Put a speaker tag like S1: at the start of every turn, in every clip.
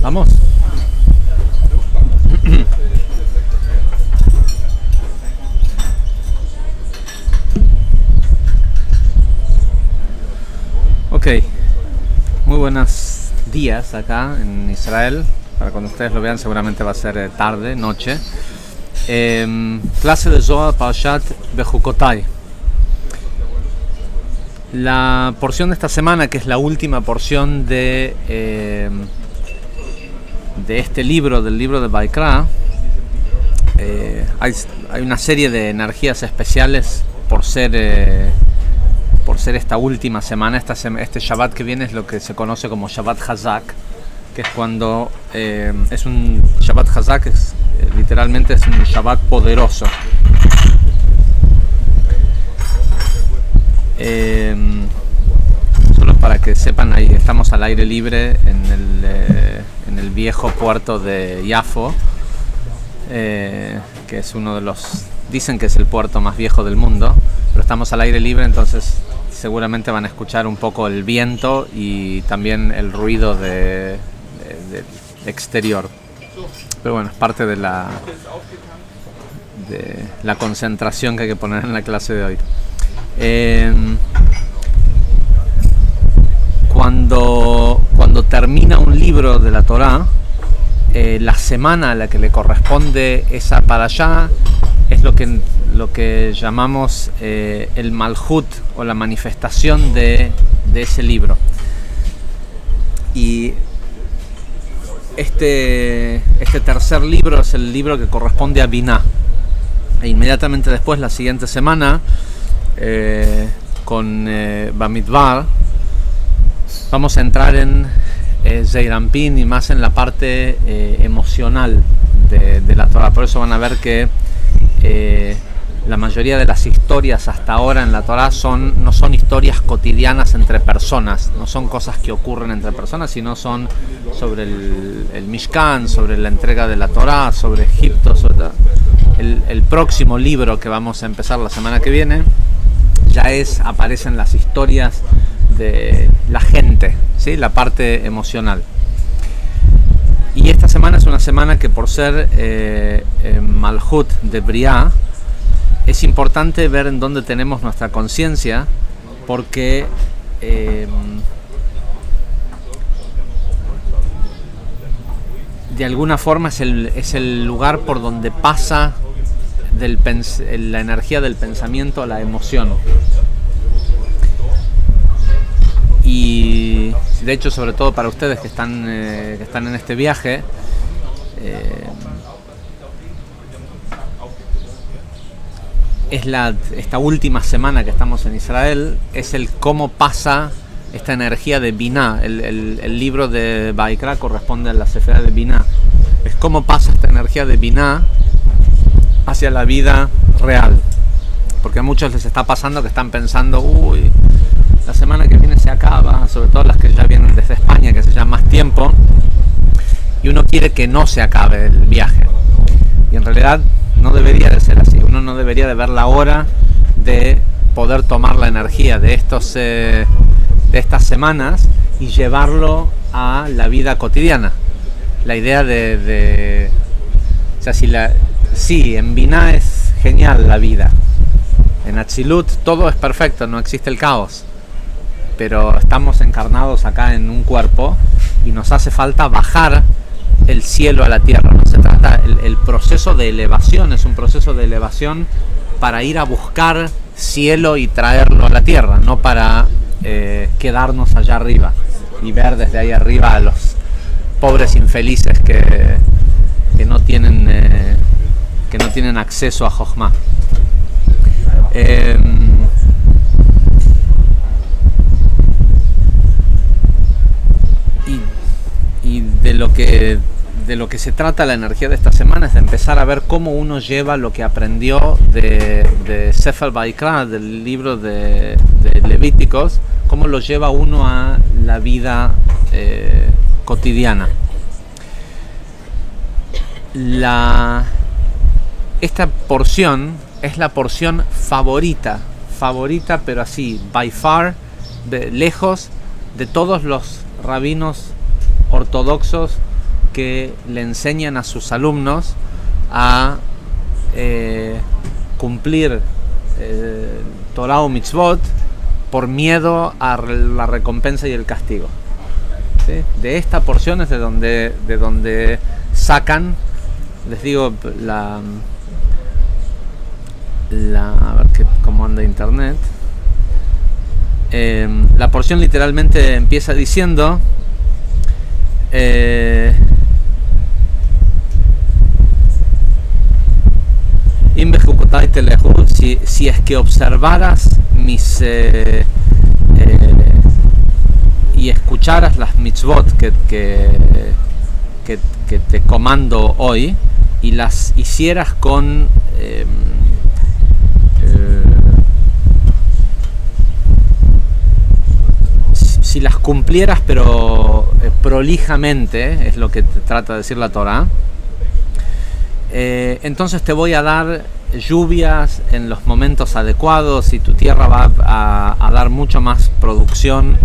S1: Vamos. Ok, muy buenos días acá en Israel. Para cuando ustedes lo vean seguramente va a ser tarde, noche. Clase de Zohar Parashat Bechukotai. La porción de esta semana, que es la última porción de este libro, del libro de Vaikra, hay una serie de energías especiales por ser esta última semana. Este Shabbat que viene es lo que se conoce como Shabbat Hazak, que es cuando es un Shabbat Hazak, literalmente es un Shabbat poderoso. Solo para que sepan, ahí estamos al aire libre en el viejo puerto de Yafo, que es uno de los, dicen que es el puerto más viejo del mundo, pero estamos al aire libre, entonces seguramente van a escuchar un poco el viento y también el ruido del exterior, pero bueno, es parte de la concentración que hay que poner en la clase de hoy. Cuando termina un libro de la Torá, la semana a la que le corresponde esa parashá es lo que llamamos el Malhut, o la manifestación de ese libro. Y este tercer libro es el libro que corresponde a Binah. E inmediatamente después, la siguiente semana, con Bamidbar, vamos a entrar en Zeir Anpin y más en la parte emocional de la Torah. Por eso van a ver que la mayoría de las historias hasta ahora en la Torah no son historias cotidianas entre personas, no son cosas que ocurren entre personas, sino son sobre el Mishkan, sobre la entrega de la Torah, sobre Egipto. El próximo libro que vamos a empezar la semana que viene aparecen las historias de la gente, ¿sí? La parte emocional. Y esta semana es una semana que, por ser Malhut de Briah, es importante ver en dónde tenemos nuestra conciencia, porque de alguna forma es el lugar por donde pasa la energía del pensamiento a la emoción. Y de hecho, sobre todo para ustedes que están en este viaje, esta última semana que estamos en Israel, es el cómo pasa esta energía de Binah. El libro de Vaikra corresponde a la Sefera de Binah. Es cómo pasa esta energía de Binah hacia la vida real. Porque a muchos les está pasando que están pensando, la semana que viene se acaba, sobre todo las que ya vienen desde España, que se llevan más tiempo, y uno quiere que no se acabe el viaje. Y en realidad no debería de ser así. Uno no debería de ver la hora de poder tomar la energía de estas semanas y llevarlo a la vida cotidiana. La idea o sea, sí, en Binah es genial la vida. En Atzilut todo es perfecto, no existe el caos. Pero estamos encarnados acá en un cuerpo y nos hace falta bajar el cielo a la tierra. No se trata, el proceso de elevación es un proceso de elevación para ir a buscar cielo y traerlo a la tierra, no para quedarnos allá arriba y ver desde ahí arriba a los pobres infelices que no tienen acceso a Jochma. Y de lo que se trata la energía de esta semana es de empezar a ver cómo uno lleva lo que aprendió de Sefer Vaikra, del libro de Levíticos, cómo lo lleva uno a la vida cotidiana. Esta porción es la porción favorita, pero así, by far, lejos de todos los rabinos ortodoxos que le enseñan a sus alumnos a cumplir Torah o mitzvot por miedo a la recompensa y el castigo. ¿Sí? De esta porción es de donde sacan, les digo, a ver cómo anda internet. La porción literalmente empieza diciendo si es que observaras mis y escucharas las mitzvot que te comando hoy y las hicieras con si las cumplieras pero prolijamente, es lo que te trata de decir la Torah, entonces te voy a dar lluvias en los momentos adecuados y tu tierra va a dar mucho más producción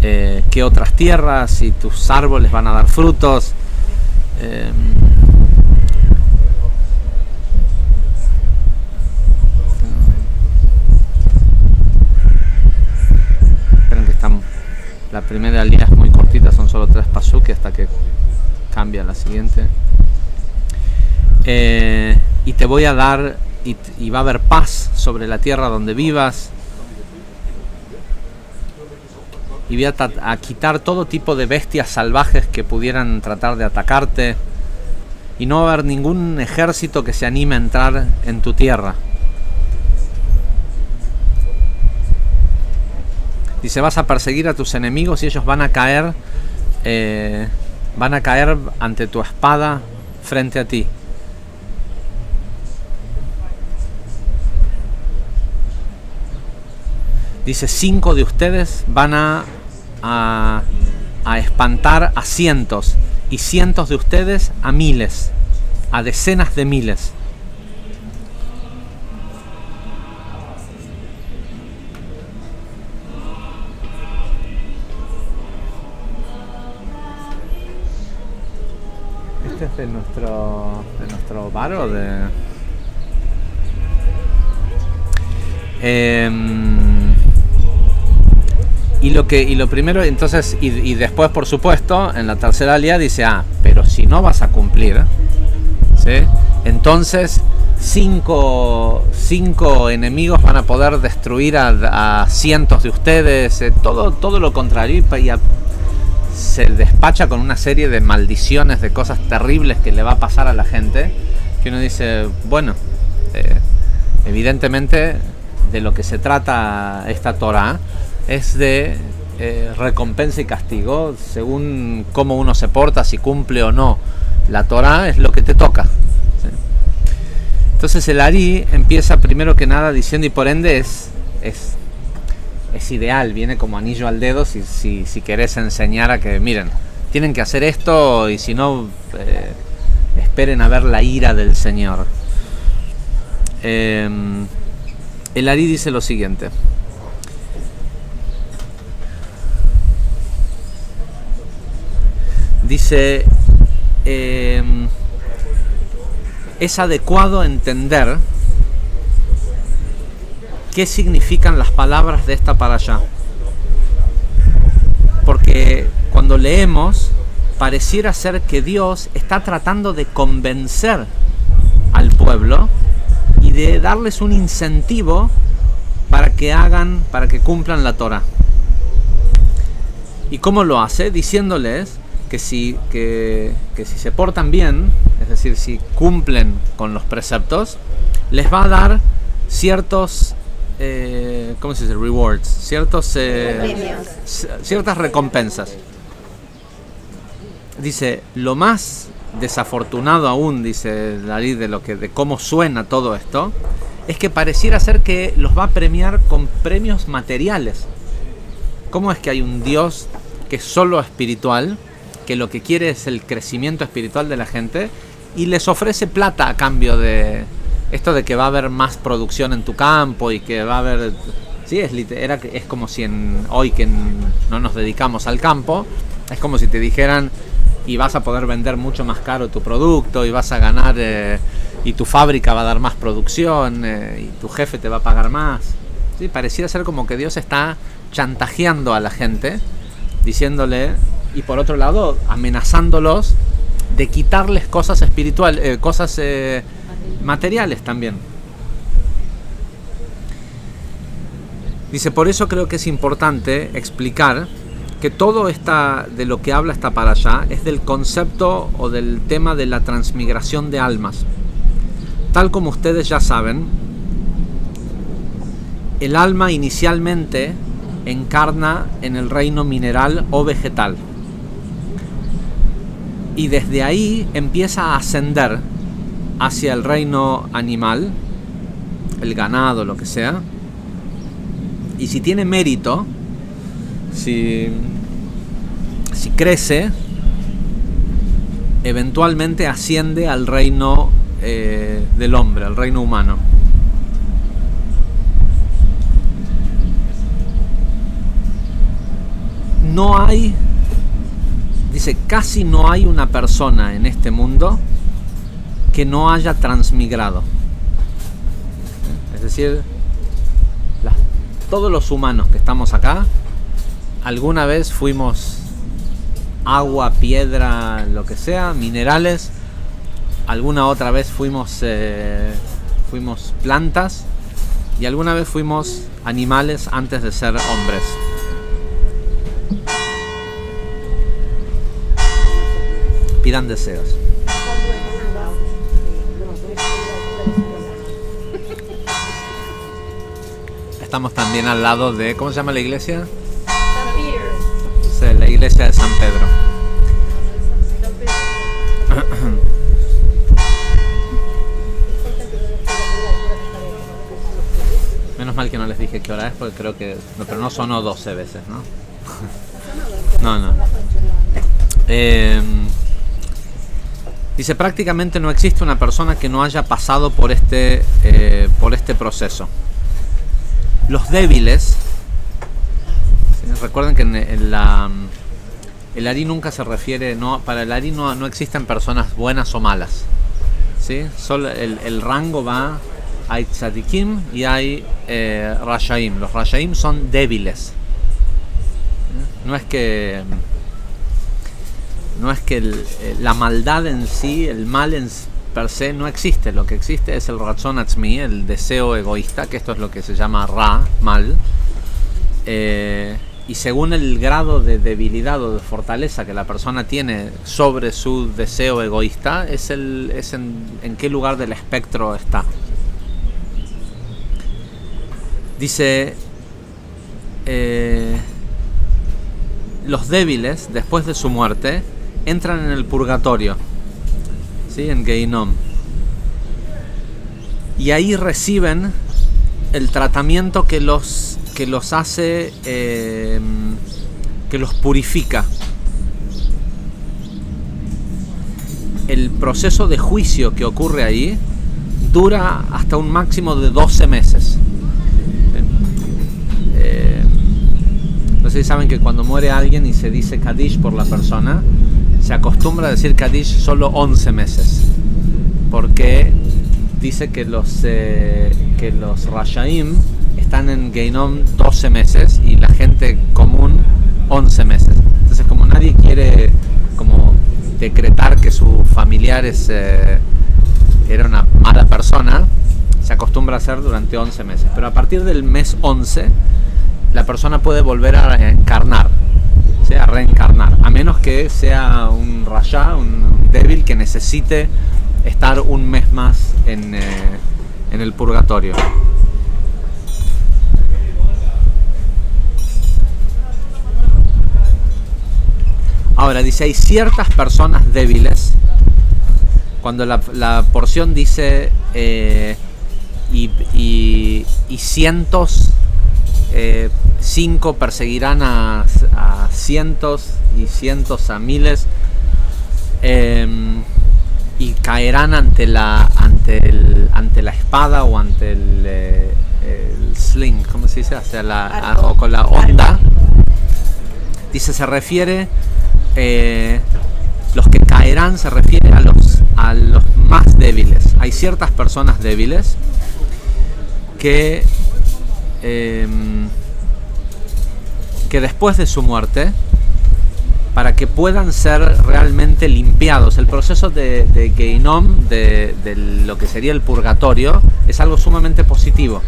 S1: que otras tierras y tus árboles van a dar frutos. Esperen que la primera línea es muy cortita, son solo 3 pasuk hasta que cambia la siguiente. Y te voy a dar y va a haber paz sobre la tierra donde vivas, y voy a quitar todo tipo de bestias salvajes que pudieran tratar de atacarte, y no va a haber ningún ejército que se anime a entrar en tu tierra. Dice, vas a perseguir a tus enemigos y ellos van a caer ante tu espada frente a ti. Dice, 5 de ustedes van a espantar a cientos, y cientos de ustedes a miles, a decenas de miles. Este es de nuestro varo y lo primero, entonces, y después, por supuesto, en la tercera alía dice, pero si no vas a cumplir, ¿sí? Entonces 5 enemigos van a poder destruir a cientos de ustedes, todo lo contrario, y se despacha con una serie de maldiciones, de cosas terribles que le va a pasar a la gente, que uno dice, bueno, evidentemente de lo que se trata esta Torah es de recompensa y castigo según cómo uno se porta, si cumple o no la Torah, es lo que te toca, ¿sí? Entonces el Ari empieza primero que nada diciendo, y por ende es ideal, viene como anillo al dedo si querés enseñar a que, miren, tienen que hacer esto, y si no, esperen a ver la ira del Señor. El Ari dice lo siguiente: dice, es adecuado entender qué significan las palabras de esta parashá, porque cuando leemos pareciera ser que Dios está tratando de convencer al pueblo y de darles un incentivo para que cumplan la Torah. ¿Y cómo lo hace? Diciéndoles que si se portan bien, es decir, si cumplen con los preceptos, les va a dar ciertos ¿cómo se dice? Rewards, ciertas recompensas. Dice, lo más desafortunado aún, dice David, de cómo suena todo esto, es que pareciera ser que los va a premiar con premios materiales. ¿Cómo es que hay un Dios que es solo espiritual, que lo que quiere es el crecimiento espiritual de la gente, y les ofrece plata a cambio de esto, de que va a haber más producción en tu campo y que va a haber... Sí, es como si hoy que no nos dedicamos al campo, es como si te dijeran, y vas a poder vender mucho más caro tu producto y vas a ganar y tu fábrica va a dar más producción y tu jefe te va a pagar más. ¿Sí? Pareciera ser como que Dios está chantajeando a la gente, diciéndole, y por otro lado amenazándolos de quitarles cosas espirituales, cosas materiales también. Dice, por eso creo que es importante explicar que todo de lo que habla esta parashá es del concepto o del tema de la transmigración de almas. Tal como ustedes ya saben, el alma inicialmente encarna en el reino mineral o vegetal. Y desde ahí empieza a ascender hacia el reino animal, el ganado, lo que sea. Y si tiene mérito, si crece, eventualmente asciende al reino del hombre, al reino humano. No hay, dice, casi no hay una persona en este mundo que no haya transmigrado. Es decir, todos los humanos que estamos acá, alguna vez fuimos agua, piedra, lo que sea, minerales, alguna otra vez fuimos plantas y alguna vez fuimos animales antes de ser hombres. Pidan deseos. Estamos también al lado de, ¿cómo se llama la iglesia? Sí, la iglesia de San Pedro. Menos mal que no les dije qué hora es, porque creo que... No, pero no sonó 12 veces, ¿no? No. Dice, prácticamente no existe una persona que no haya pasado por este proceso. Los débiles, ¿sí? Recuerden que el Ari nunca se refiere, para el Ari no existen personas buenas o malas, ¿sí? Solo el rango va, hay tzadikim y hay rashaim. Los rashaim son débiles, ¿sí? No es que la maldad en sí, el mal en per se no existe. Lo que existe es el ratzon atzmi, el deseo egoísta, que esto es lo que se llama ra, mal. Y según el grado de debilidad o de fortaleza que la persona tiene sobre su deseo egoísta, es en qué lugar del espectro está. Dice, los débiles, después de su muerte, entran en el purgatorio, ¿sí? En Geinom. Y ahí reciben el tratamiento que los hace, que los purifica. El proceso de juicio que ocurre ahí dura hasta un máximo de 12 meses. No sé si saben que cuando muere alguien y se dice Kaddish por la persona, se acostumbra a decir Kaddish solo 11 meses, porque dice que los Rashaim están en Geinom 12 meses y la gente común 11 meses. Entonces, como nadie quiere como decretar que su familiar era una mala persona, se acostumbra a hacer durante 11 meses. Pero a partir del mes 11, la persona puede volver a encarnar, ¿sí? A reencarnar, a menos que sea un rasha, un débil que necesite estar un mes más en el purgatorio. Ahora dice, hay ciertas personas débiles, cuando la porción dice y cientos, 5 perseguirán a cientos y cientos a miles, y caerán ante la espada o ante el sling, ¿cómo se dice? O con la onda. Dice, se refiere los Verán se refiere a los más débiles. Hay ciertas personas débiles que después de su muerte, para que puedan ser realmente limpiados, el proceso de Geinom, de lo que sería el purgatorio, es algo sumamente positivo.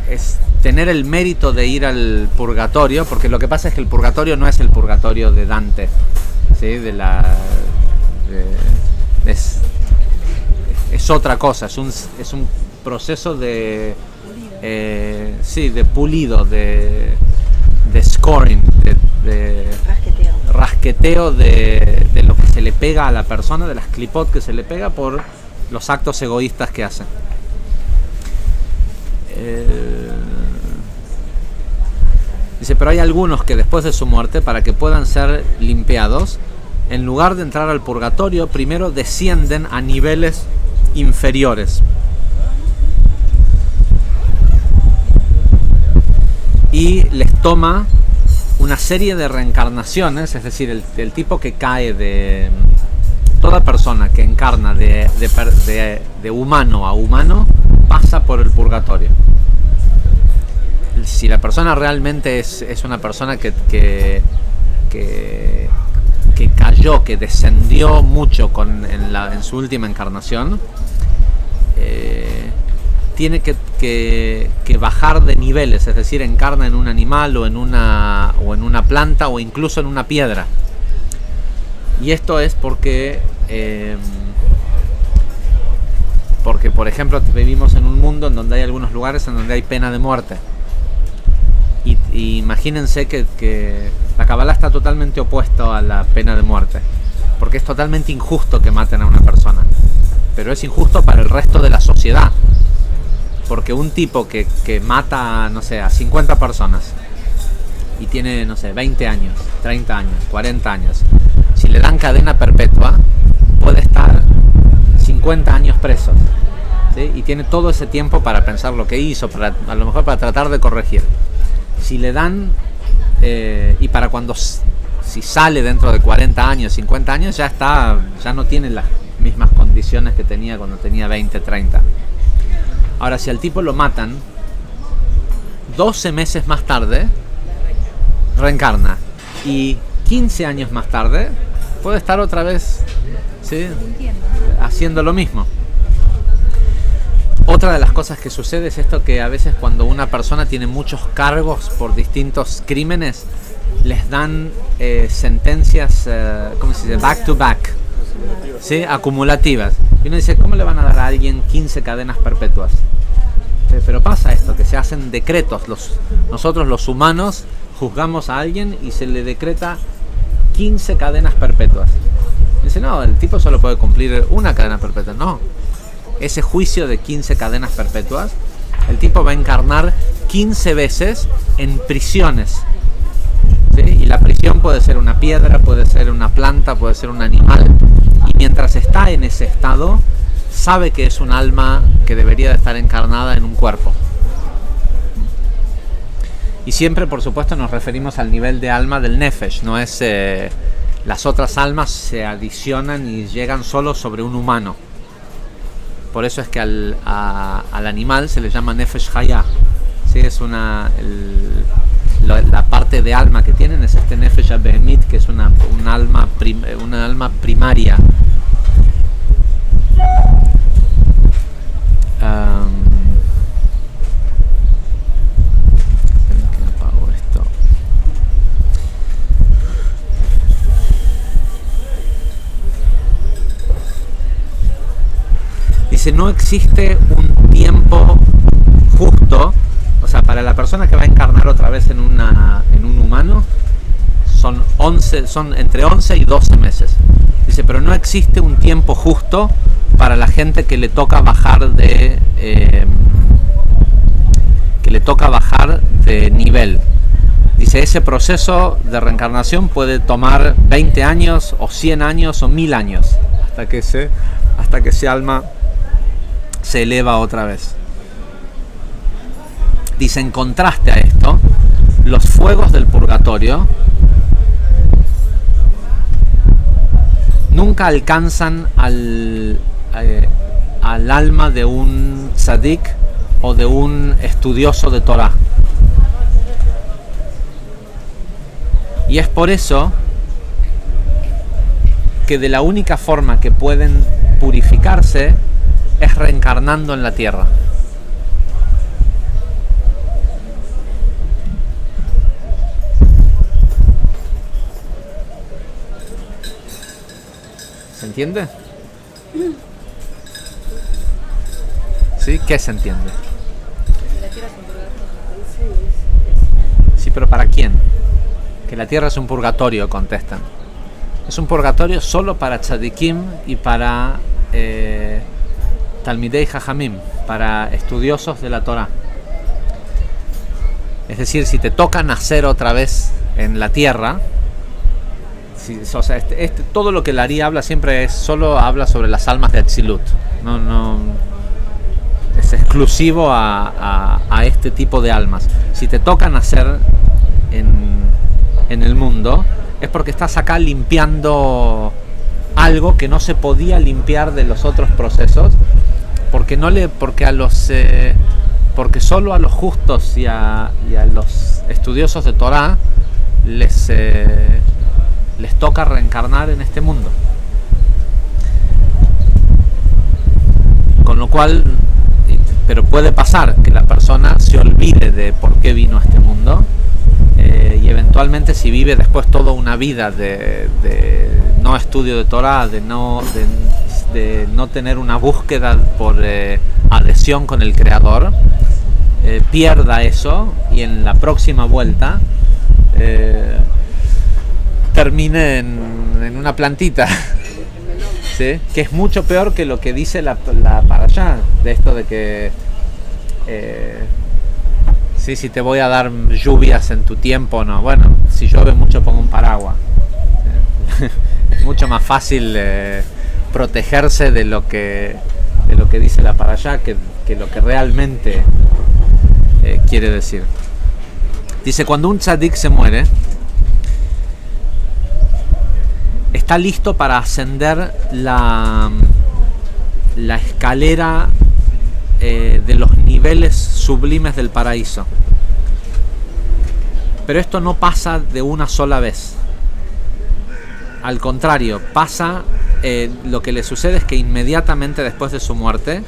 S1: Es tener el mérito de ir al purgatorio, porque lo que pasa es que el purgatorio no es el purgatorio de Dante, ¿sí? Es otra cosa, es un proceso de pulido, de scoring, de rasqueteo de lo que se le pega a la persona, de las clipot que se le pega por los actos egoístas que hacen. Dice, pero hay algunos que después de su muerte, para que puedan ser limpiados, en lugar de entrar al purgatorio, primero descienden a niveles inferiores. Y les toma una serie de reencarnaciones, es decir, el tipo que cae de... Toda persona que encarna de humano a humano pasa por el purgatorio. Si la persona realmente es una persona que cayó, que descendió mucho en su última encarnación, tiene que bajar de niveles, es decir, encarna en un animal o en una planta o incluso en una piedra. Y esto es porque, por ejemplo, vivimos en un mundo en donde hay algunos lugares en donde hay pena de muerte. Y imagínense que la Kabbalah está totalmente opuesto a la pena de muerte, porque es totalmente injusto que maten a una persona, pero es injusto para el resto de la sociedad, porque un tipo que mata, no sé, a 50 personas y tiene, no sé, 20 años, 30 años, 40 años, si le dan cadena perpetua, puede estar 50 años preso, ¿sí? Y tiene todo ese tiempo para pensar lo que hizo, a lo mejor para tratar de corregir. Si le dan, y para si sale dentro de 40 años, 50 años, ya no tiene las mismas condiciones que tenía cuando tenía 20, 30. Ahora, si al tipo lo matan, 12 meses más tarde, reencarna. Y 15 años más tarde, puede estar otra vez, ¿sí?, haciendo lo mismo. Otra de las cosas que sucede es esto, que a veces cuando una persona tiene muchos cargos por distintos crímenes, les dan sentencias, ¿cómo se dice? Back to back, ¿sí? Acumulativas. Y uno dice, ¿cómo le van a dar a alguien 15 cadenas perpetuas? Pero pasa esto, que se hacen decretos. Nosotros los humanos juzgamos a alguien y se le decreta 15 cadenas perpetuas. Y dice, no, el tipo solo puede cumplir una cadena perpetua. No. Ese juicio de 15 cadenas perpetuas, el tipo va a encarnar 15 veces en prisiones, ¿sí? Y la prisión puede ser una piedra, puede ser una planta, puede ser un animal. Y mientras está en ese estado, sabe que es un alma que debería de estar encarnada en un cuerpo. Y siempre, por supuesto, nos referimos al nivel de alma del nefesh. No es las otras almas se adicionan y llegan solo sobre un humano. Por eso es que al animal se le llama nefesh hayah, ¿sí? Es la parte de alma que tienen es este nefesh abehemit, que es una alma primaria. Dice, no existe un tiempo justo, o sea, para la persona que va a encarnar otra vez en un humano, son entre 11 y 12 meses. Dice, pero no existe un tiempo justo para la gente que le toca bajar de nivel. Dice, ese proceso de reencarnación puede tomar 20 años o 100 años o 1000 años hasta que ese alma se eleva otra vez. Dice, en contraste a esto, los fuegos del purgatorio nunca alcanzan al alma de un tzadik o de un estudioso de Torah. Y es por eso que de la única forma que pueden purificarse es reencarnando en la tierra. ¿Se entiende? ¿Sí? ¿Qué se entiende? Sí, pero ¿para quién? Que la tierra es un purgatorio, contestan. Es un purgatorio solo para tzadikim y para talmidei jajamim, para estudiosos de la Torah. Es decir, si te toca nacer otra vez en la tierra, o sea, todo lo que el Ari habla siempre solo habla sobre las almas de Atzilut. No es exclusivo a este tipo de almas. Si te toca nacer en el mundo, es porque estás acá limpiando algo que no se podía limpiar de los otros procesos, porque solo a los justos y a los estudiosos de Torah les toca reencarnar en este mundo. Con lo cual, pero puede pasar que la persona se olvide de por qué vino a este mundo, y eventualmente, si vive después toda una vida de no estudio de Torah, de no tener una búsqueda por adhesión con el Creador, pierda eso y en la próxima vuelta termine en una plantita, ¿sí? Que es mucho peor que lo que dice la parashá, de esto de que sí, si te voy a dar lluvias en tu tiempo, no. Bueno, si llueve mucho pongo un paraguas. Es mucho más fácil protegerse de lo que dice la parashá que lo que realmente quiere decir. Dice, cuando un tzadik se muere, está listo para ascender la escalera de los niveles sublimes del paraíso. Pero esto no pasa de una sola vez. Al contrario, lo que le sucede es que inmediatamente después de su muerte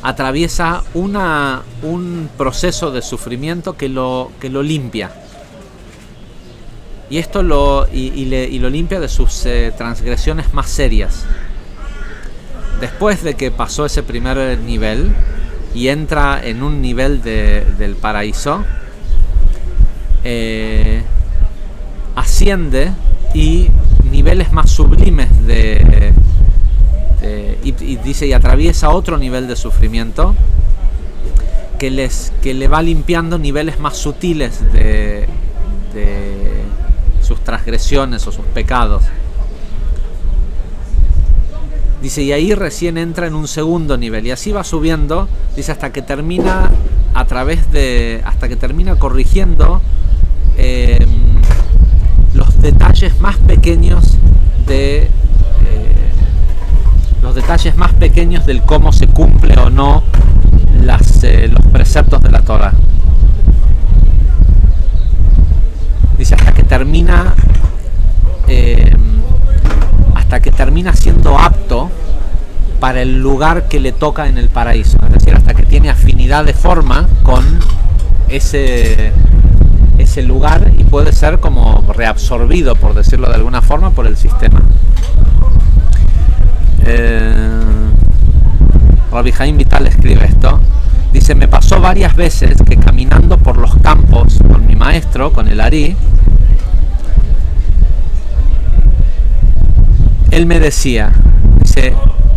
S1: atraviesa un proceso de sufrimiento que lo limpia. Y esto lo limpia de sus transgresiones más serias. Después de que pasó ese primer nivel y entra en un nivel del paraíso, asciende y niveles más sublimes y atraviesa otro nivel de sufrimiento que le va limpiando niveles más sutiles de sus transgresiones o sus pecados. Dice, y ahí recién entra en un segundo nivel, y así va subiendo, dice, hasta que termina corrigiendo los detalles más pequeños del cómo se cumple o no los preceptos de la Torah. Dice, hasta que termina siendo apto para el lugar que le toca en el paraíso, es decir, hasta que tiene afinidad de forma con ese lugar y puede ser como reabsorbido, por decirlo de alguna forma, por el sistema. Rabbi Haim Vital escribe esto. Dice, me pasó varias veces que caminando por los campos con mi maestro, con el Ari, él me decía, dice,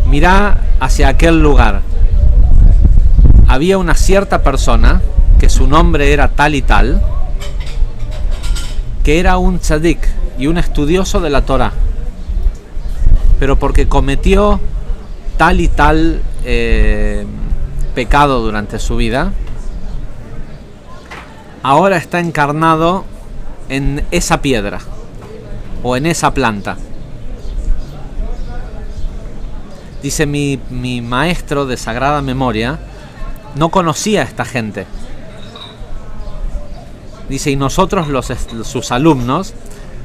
S1: mirá hacia aquel lugar. Había una cierta persona que su nombre era tal y tal, que era un tzadik y un estudioso de la Torah, pero porque cometió tal y tal pecado durante su vida, ahora está encarnado en esa piedra o en esa planta. Dice, mi maestro de sagrada memoria no conocía a esta gente. Dice, y nosotros, sus alumnos,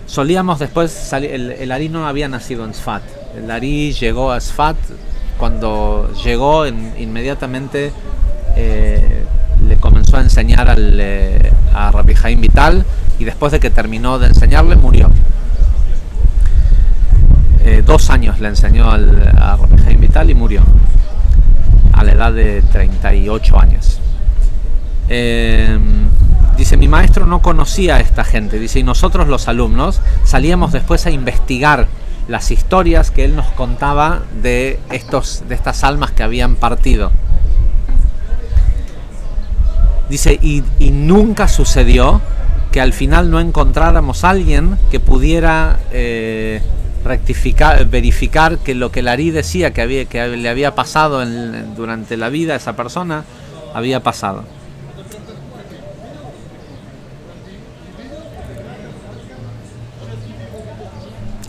S1: solíamos después salir. El Ari no había nacido en Sfat. El Ari llegó a Sfat. Cuando llegó, inmediatamente le comenzó a enseñar a Rabbi Haim Vital, y después de que terminó de enseñarle, murió. 2 años le enseñó a Rabbi Haim Vital y murió a la edad de 38 años. Dice, mi maestro no conocía a esta gente. Dice, y nosotros los alumnos salíamos después a investigar las historias que él nos contaba de estas almas que habían partido. Dice, y nunca sucedió que al final no encontráramos a alguien que pudiera verificar que lo que el Ari decía que le había pasado durante la vida a esa persona había pasado.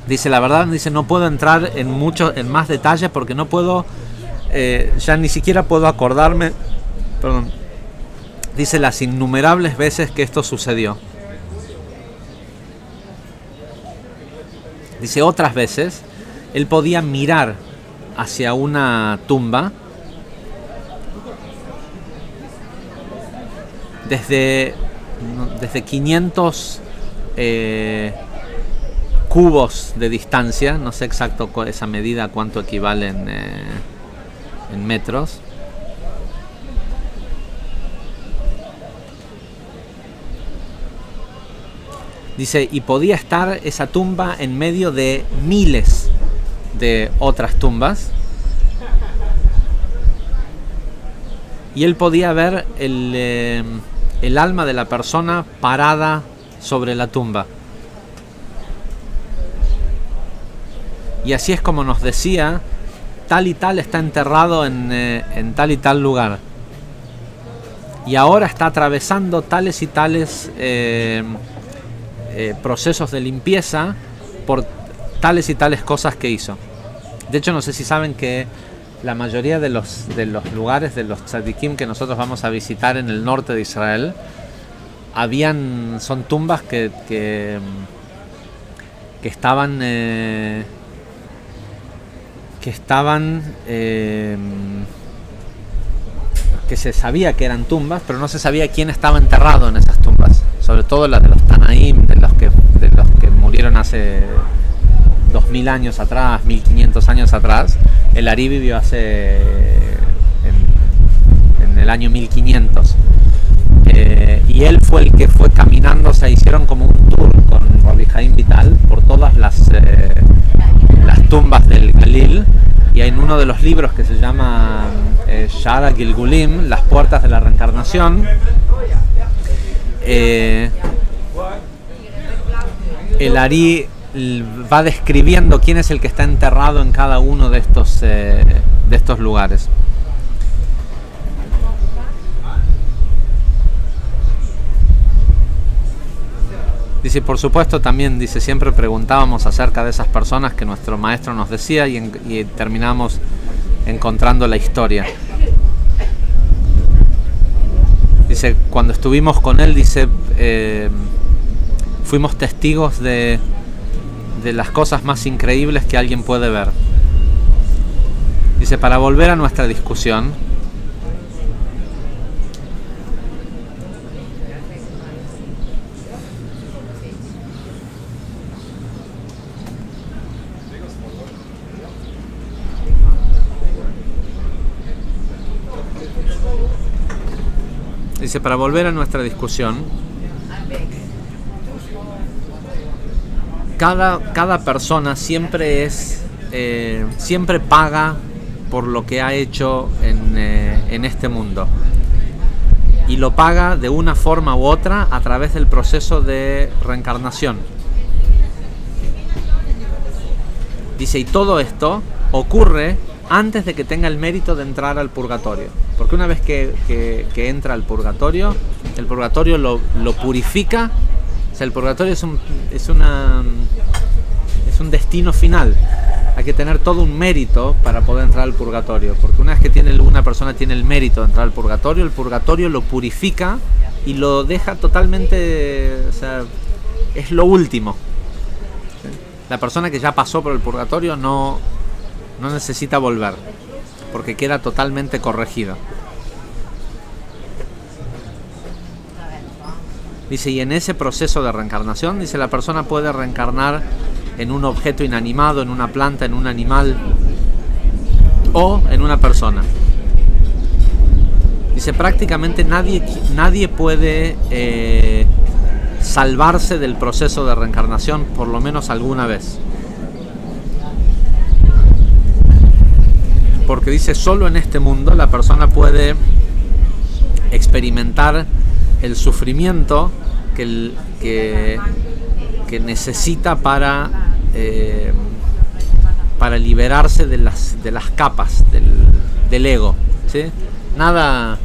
S1: Dice, la verdad, dice, no puedo entrar en más detalles porque no puedo, ya ni siquiera puedo acordarme, perdón, dice, las innumerables veces que esto sucedió. Dice, otras veces él podía mirar hacia una tumba desde 500 cubos de distancia, no sé exacto esa medida cuánto equivale en metros. Dice, y podía estar esa tumba en medio de miles de otras tumbas, y él podía ver el alma de la persona parada sobre la tumba. Y así es como nos decía, tal y tal está enterrado en tal y tal lugar. Y ahora está atravesando tales y tales procesos de limpieza por tales y tales cosas que hizo. De hecho, no sé si saben que la mayoría de los lugares de los tzadikim que nosotros vamos a visitar en el norte de Israel son tumbas que estaban que se sabía que eran tumbas, pero no se sabía quién estaba enterrado en esas tumbas, sobre todo las de los Tanaim, de los que murieron hace 2000 años atrás, 1500 años atrás. El Ari vivió en el año 1500, y él fue el que fue caminando. Se hicieron como un tour con Rabbi Haim Vital por todas las tumbas del Galil, y en uno de los libros que se llama Shara Gilgulim, las puertas de la reencarnación, el Ari va describiendo quién es el que está enterrado en cada uno de estos lugares. Dice, por supuesto, también, dice, siempre preguntábamos acerca de esas personas que nuestro maestro nos decía, y terminamos encontrando la historia. Dice, cuando estuvimos con él, dice, fuimos testigos de las cosas más increíbles que alguien puede ver. Dice, para volver a nuestra discusión, cada persona siempre paga por lo que ha hecho en este mundo, y lo paga de una forma u otra a través del proceso de reencarnación. Dice, y todo esto ocurre antes de que tenga el mérito de entrar al purgatorio, porque una vez que entra al purgatorio, el purgatorio lo purifica. O sea, el purgatorio es un destino final. hay que tener todo un mérito para poder entrar al purgatorio, porque una vez que una persona tiene el mérito de entrar al purgatorio, el purgatorio lo purifica y lo deja totalmente, o sea, es lo último. ¿Sí? La persona que ya pasó por el purgatorio no necesita volver, porque queda totalmente corregido. Dice, y en ese proceso de reencarnación, dice, la persona puede reencarnar en un objeto inanimado, en una planta, en un animal o en una persona. Dice, prácticamente nadie puede salvarse del proceso de reencarnación por lo menos alguna vez. Porque dice, solo en este mundo la persona puede experimentar el sufrimiento que necesita para liberarse de las capas del ego, ¿sí? Nada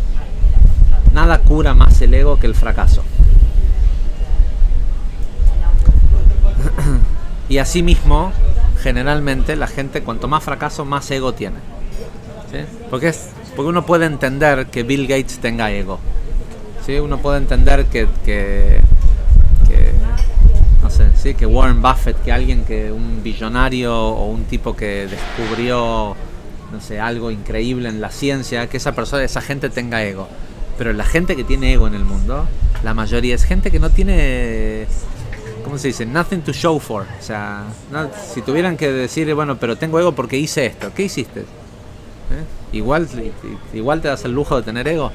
S1: cura más el ego que el fracaso. Y asimismo, generalmente la gente, cuanto más fracaso, más ego tiene, ¿sí? Porque uno puede entender que Bill Gates tenga ego, ¿sí? Uno puede entender que no sé, ¿sí? Que Warren Buffett, un billonario o un tipo que descubrió, no sé, algo increíble en la ciencia, que esa gente tenga ego. Pero la gente que tiene ego en el mundo, la mayoría es gente que no tiene, ¿cómo se dice? Nothing to show for. O sea, si tuvieran que decir, bueno, pero tengo ego porque hice esto. ¿Qué hiciste? Igual te das el lujo de tener ego.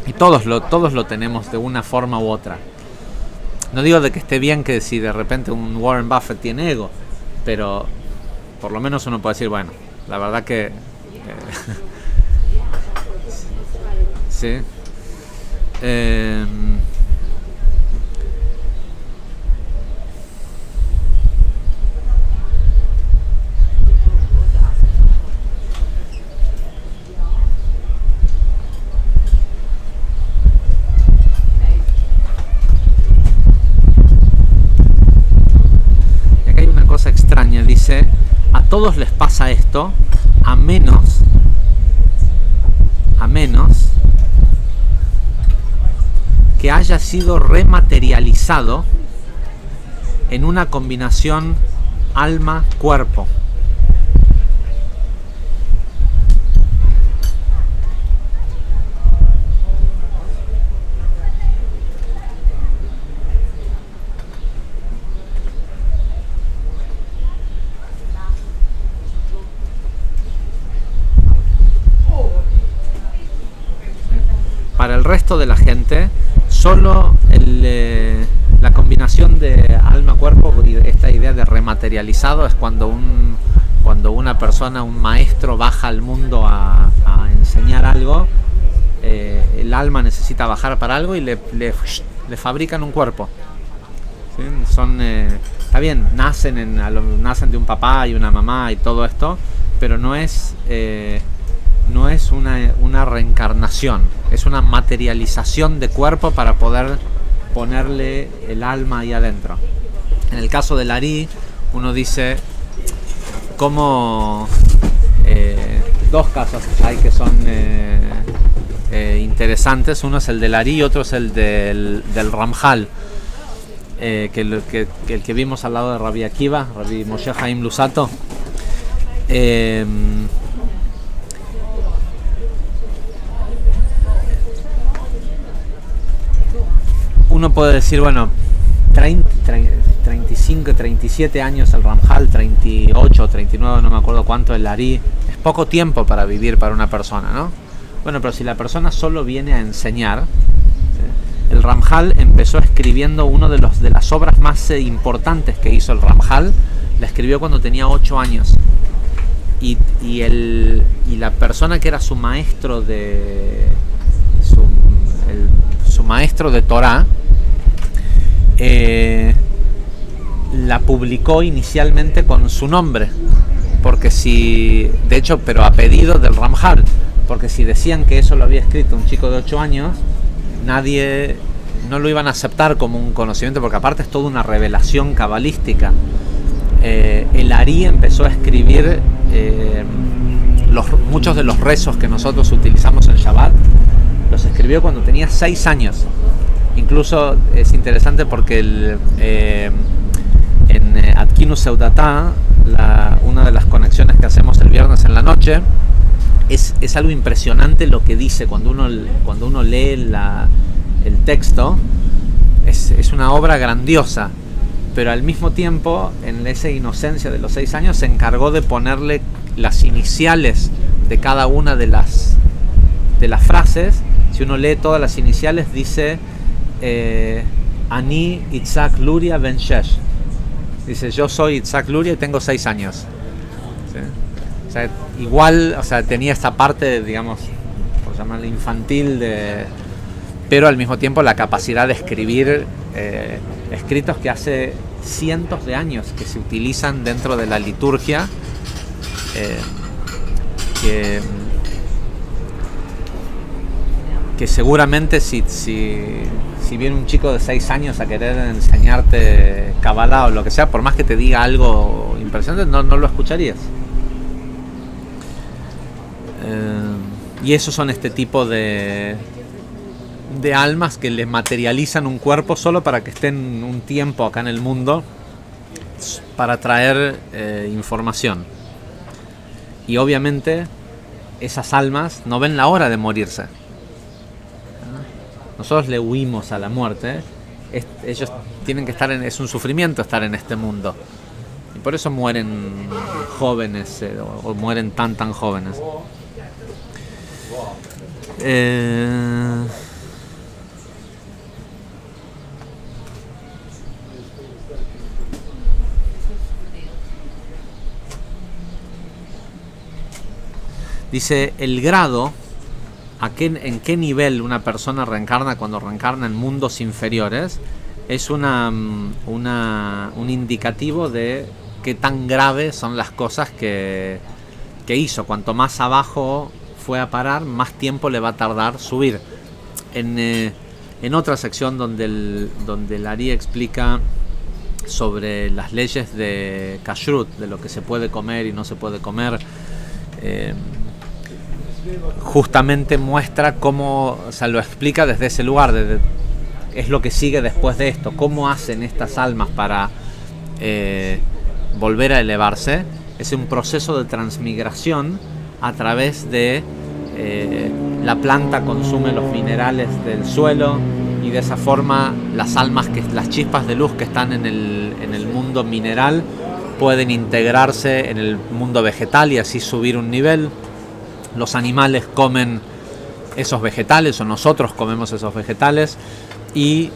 S1: Y todos lo tenemos de una forma u otra. No digo de que esté bien que si de repente un Warren Buffett tiene ego, pero por lo menos uno puede decir, bueno, la verdad que sí. Extraña, dice, a todos les pasa esto, a menos que haya sido rematerializado en una combinación alma-cuerpo. Para el resto de la gente, solo la combinación de alma-cuerpo y esta idea de rematerializado es cuando una persona, un maestro, baja al mundo a enseñar algo. El alma necesita bajar para algo y le fabrican un cuerpo. ¿Sí? Está bien, nacen de un papá y una mamá y todo esto, pero no es una reencarnación, es una materialización de cuerpo para poder ponerle el alma ahí adentro. En el caso del Ari, uno dice cómo dos casos hay que son interesantes. Uno es el del Ari y otro es el del Ramjal, el que vimos al lado de Rabbi Akiva, Rabbi Moshe Haim Lusato. Uno puede decir, bueno, 35, 37 años el Ramjal, 38, 39, no me acuerdo cuánto el Ari, es poco tiempo para vivir para una persona, ¿no? Bueno, pero si la persona solo viene a enseñar, el Ramjal empezó escribiendo una de las obras más importantes que hizo el Ramjal, la escribió cuando tenía 8 años. Y la persona que era su maestro su maestro de Torah, la publicó inicialmente con su nombre, pero a pedido del Ramjal, porque si decían que eso lo había escrito un chico de 8 años, no lo iban a aceptar como un conocimiento, porque aparte es toda una revelación cabalística. el Ari empezó a escribir muchos de los rezos que nosotros utilizamos en Shabbat, los escribió cuando tenía 6 años. Incluso es interesante porque en Atkinus Seudatá, una de las conexiones que hacemos el viernes en la noche, es algo impresionante lo que dice cuando uno lee el texto. Es una obra grandiosa, pero al mismo tiempo, en esa inocencia de los 6 años, se encargó de ponerle las iniciales de cada una de las frases. Si uno lee todas las iniciales, dice Ani Itzhak Luria Ben Shesh. Dice, yo soy Itzhak Luria y tengo 6 años. ¿Sí? O sea, igual, o sea, tenía esta parte, digamos, por llamarla infantil, pero al mismo tiempo la capacidad de escribir escritos que hace cientos de años que se utilizan dentro de la liturgia, que seguramente si viene un chico de 6 años a querer enseñarte Kabbalah o lo que sea, por más que te diga algo impresionante, no lo escucharías. Y esos son este tipo de almas que le materializan un cuerpo solo para que estén un tiempo acá en el mundo para traer información. Y obviamente esas almas no ven la hora de morirse. Nosotros le huimos a la muerte. Ellos tienen que estar es un sufrimiento estar en este mundo. Y por eso mueren jóvenes o mueren tan jóvenes. Dice, el grado, en qué nivel una persona reencarna cuando reencarna en mundos inferiores, es un indicativo de qué tan graves son las cosas que hizo. Cuanto más abajo fue a parar, más tiempo le va a tardar subir. En otra sección donde el Ari explica sobre las leyes de Kashrut, de lo que se puede comer y no se puede comer, justamente muestra cómo, o sea, lo explica desde ese lugar, es lo que sigue después de esto, cómo hacen estas almas para volver a elevarse. Es un proceso de transmigración a través de la planta consume los minerales del suelo y de esa forma las almas, las chispas de luz que están en el mundo mineral pueden integrarse en el mundo vegetal y así subir un nivel. Los animales comen esos vegetales o nosotros comemos esos vegetales y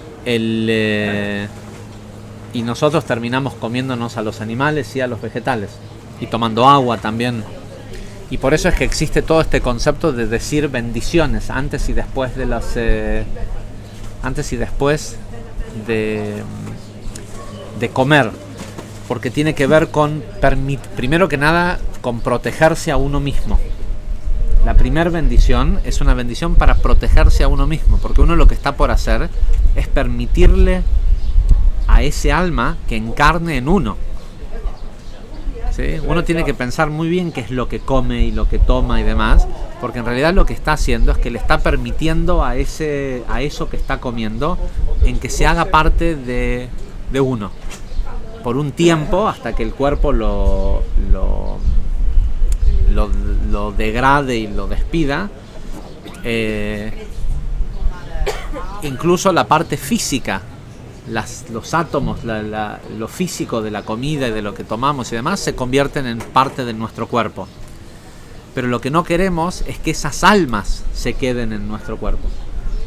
S1: nosotros terminamos comiéndonos a los animales y a los vegetales y tomando agua también. Y por eso es que existe todo este concepto de decir bendiciones antes y después de comer, porque tiene que ver con primero que nada con protegerse a uno mismo. La primera bendición es una bendición para protegerse a uno mismo, porque uno lo que está por hacer es permitirle a ese alma que encarne en uno. ¿Sí? Uno tiene que pensar muy bien qué es lo que come y lo que toma y demás, porque en realidad lo que está haciendo es que le está permitiendo a eso que está comiendo en que se haga parte de uno por un tiempo hasta que el cuerpo lo degrade y lo despida. Incluso la parte física, los átomos, lo físico de la comida y de lo que tomamos y demás se convierten en parte de nuestro cuerpo. Pero lo que no queremos es que esas almas se queden en nuestro cuerpo.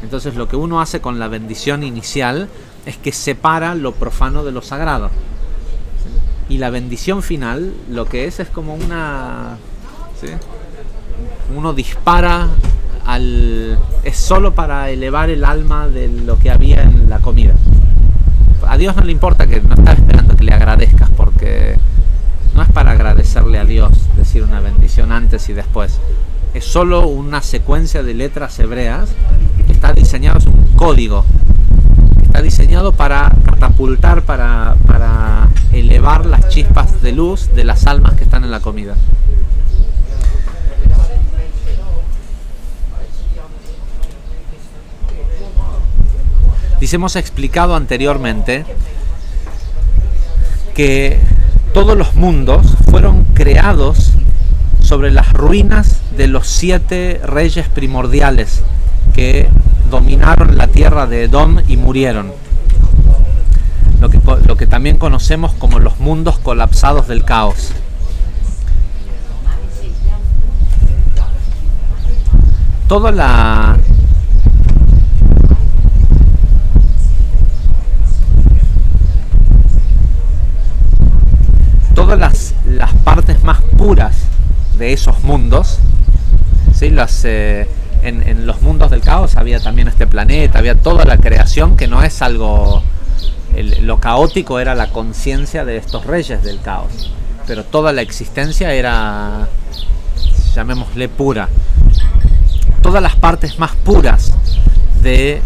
S1: Entonces lo que uno hace con la bendición inicial es que separa lo profano de lo sagrado. Y la bendición final lo que es como una... ¿sí? Uno dispara es solo para elevar el alma de lo que había en la comida. A Dios no le importa, que no está esperando que le agradezcas, porque no es para agradecerle a Dios decir una bendición antes y después. Es solo una secuencia de letras hebreas que está diseñado, es un código, está diseñado para catapultar, para elevar llevar las chispas de luz de las almas que están en la comida. Dice, hemos explicado anteriormente que todos los mundos fueron creados sobre las ruinas de los 7 reyes primordiales que dominaron la tierra de Edom y murieron. Lo que también conocemos como los mundos colapsados del caos. Todas las partes más puras de esos mundos, ¿sí? En los mundos del caos había también este planeta, había toda la creación, que no es algo... lo caótico era la conciencia de estos reyes del caos, pero toda la existencia era, llamémosle, pura. Todas las partes más puras de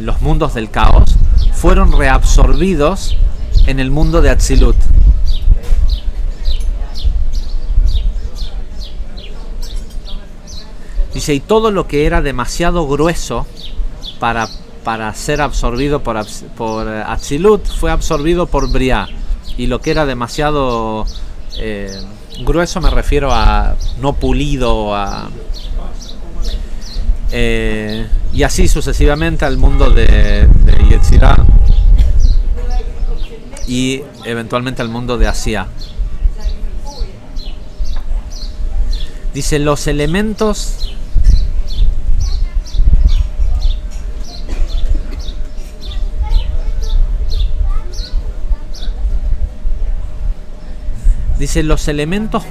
S1: los mundos del caos fueron reabsorbidos en el mundo de Atzilut. Dice, y todo lo que era demasiado grueso para ser absorbido por Atzilut fue absorbido por Briah. Y lo que era demasiado grueso, me refiero a no pulido, y así sucesivamente al mundo de Yetzirah y eventualmente al mundo de Asiá. Dice, los elementos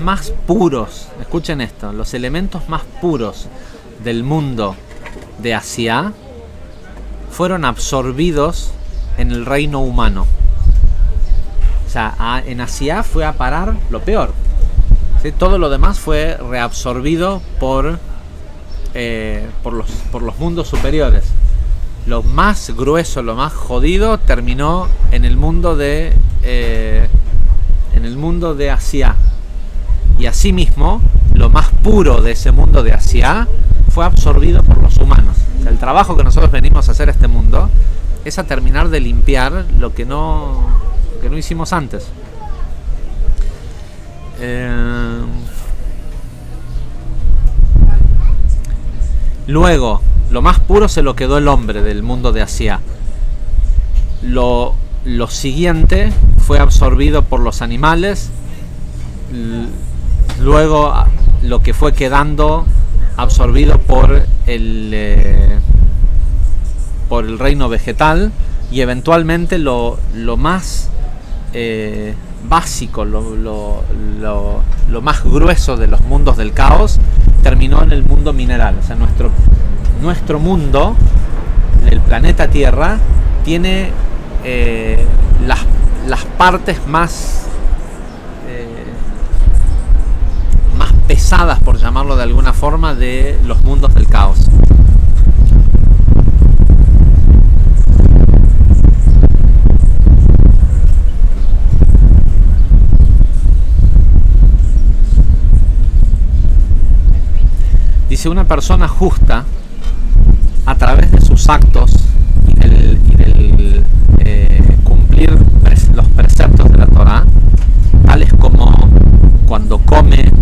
S1: más puros, escuchen esto, los elementos más puros del mundo de Asiá fueron absorbidos en el reino humano. O sea, en Asiá fue a parar lo peor, ¿sí? Todo lo demás fue reabsorbido por los mundos superiores. Lo más grueso, lo más jodido terminó en el mundo de Asiá. Y asimismo, lo más puro de ese mundo de Asiá fue absorbido por los humanos. O sea, el trabajo que nosotros venimos a hacer a este mundo es a terminar de limpiar lo que no hicimos antes. Luego, lo más puro se lo quedó el hombre del mundo de Asiá. Lo siguiente fue absorbido por los animales. Luego, lo que fue quedando absorbido por el reino vegetal, y eventualmente lo más básico, lo más grueso de los mundos del caos terminó en el mundo mineral. O sea, nuestro mundo, el planeta Tierra, tiene las partes más pesadas, por llamarlo de alguna forma, de los mundos del caos. Dice, una persona justa, a través de sus actos y del cumplir los preceptos de la Torá, tales como cuando come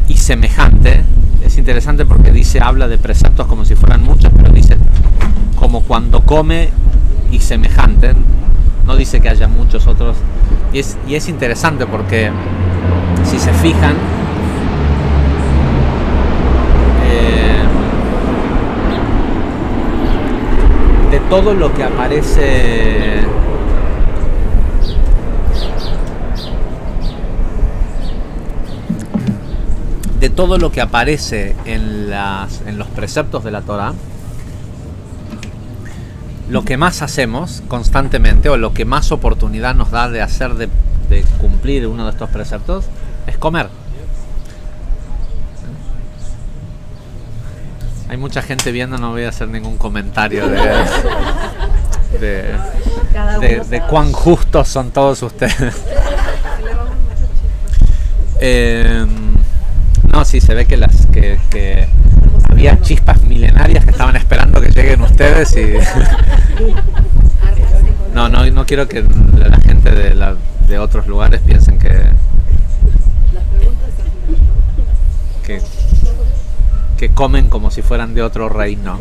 S1: y semejante. Es interesante porque habla de preceptos como si fueran muchos, pero dice como cuando come y semejante, no dice que haya muchos otros, y es interesante porque si se fijan, de todo lo que aparece en los preceptos de la Torá, lo que más hacemos constantemente, o lo que más oportunidad nos da de hacer, de cumplir uno de estos preceptos, es comer. Hay mucha gente viendo, no voy a hacer ningún comentario de cuán justos son todos ustedes. No, sí, se ve que había chispas milenarias que estaban esperando que lleguen ustedes y no quiero que la gente de otros lugares piensen que comen como si fueran de otro reino.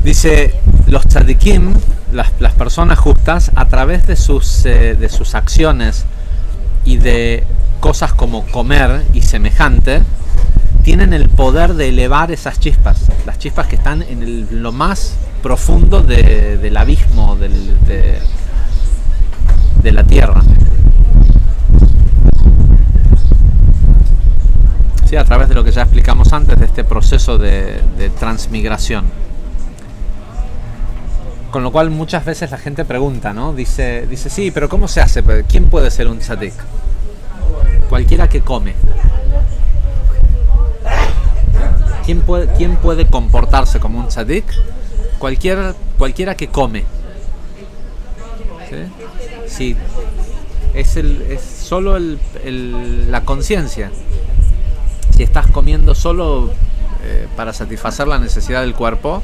S1: Dice, los tzadikim, las personas justas, a través de sus acciones y de cosas como comer y semejante, tienen el poder de elevar esas chispas, las chispas que están en lo más profundo del abismo de la tierra. Sí, a través de lo que ya explicamos antes, de este proceso de transmigración. Con lo cual muchas veces la gente pregunta, ¿no? Dice, sí, pero ¿cómo se hace? ¿Quién puede ser un tzadik? Cualquiera que come. ¿Quién puede comportarse como un tzadik? Cualquiera que come. ¿Sí? Sí, es solo la conciencia. Si estás comiendo solo para satisfacer la necesidad del cuerpo,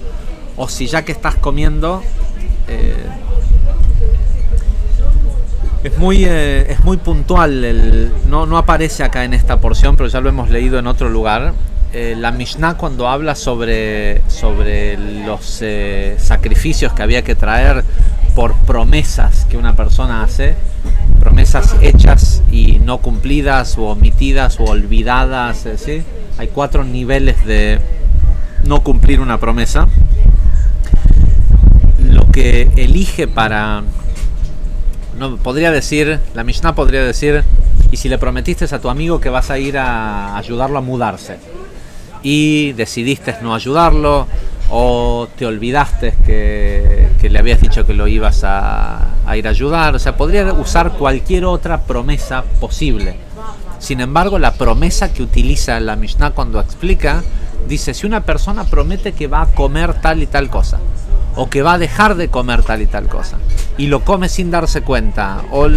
S1: o si ya que estás comiendo es muy puntual, no aparece acá en esta porción, pero ya lo hemos leído en otro lugar. La Mishnah, cuando habla sobre los sacrificios que había que traer por promesas que una persona hace, promesas hechas y no cumplidas o omitidas o olvidadas, ¿sí? Hay 4 niveles de no cumplir una promesa. Lo que elige la Mishnah podría decir, y si le prometiste a tu amigo que vas a ir a ayudarlo a mudarse y decidiste no ayudarlo, o te olvidaste que le habías dicho que lo ibas a ir a ayudar, o sea, podría usar cualquier otra promesa posible. Sin embargo, la promesa que utiliza la Mishnah cuando explica, dice, si una persona promete que va a comer tal y tal cosa, o que va a dejar de comer tal y tal cosa, y lo come sin darse cuenta, o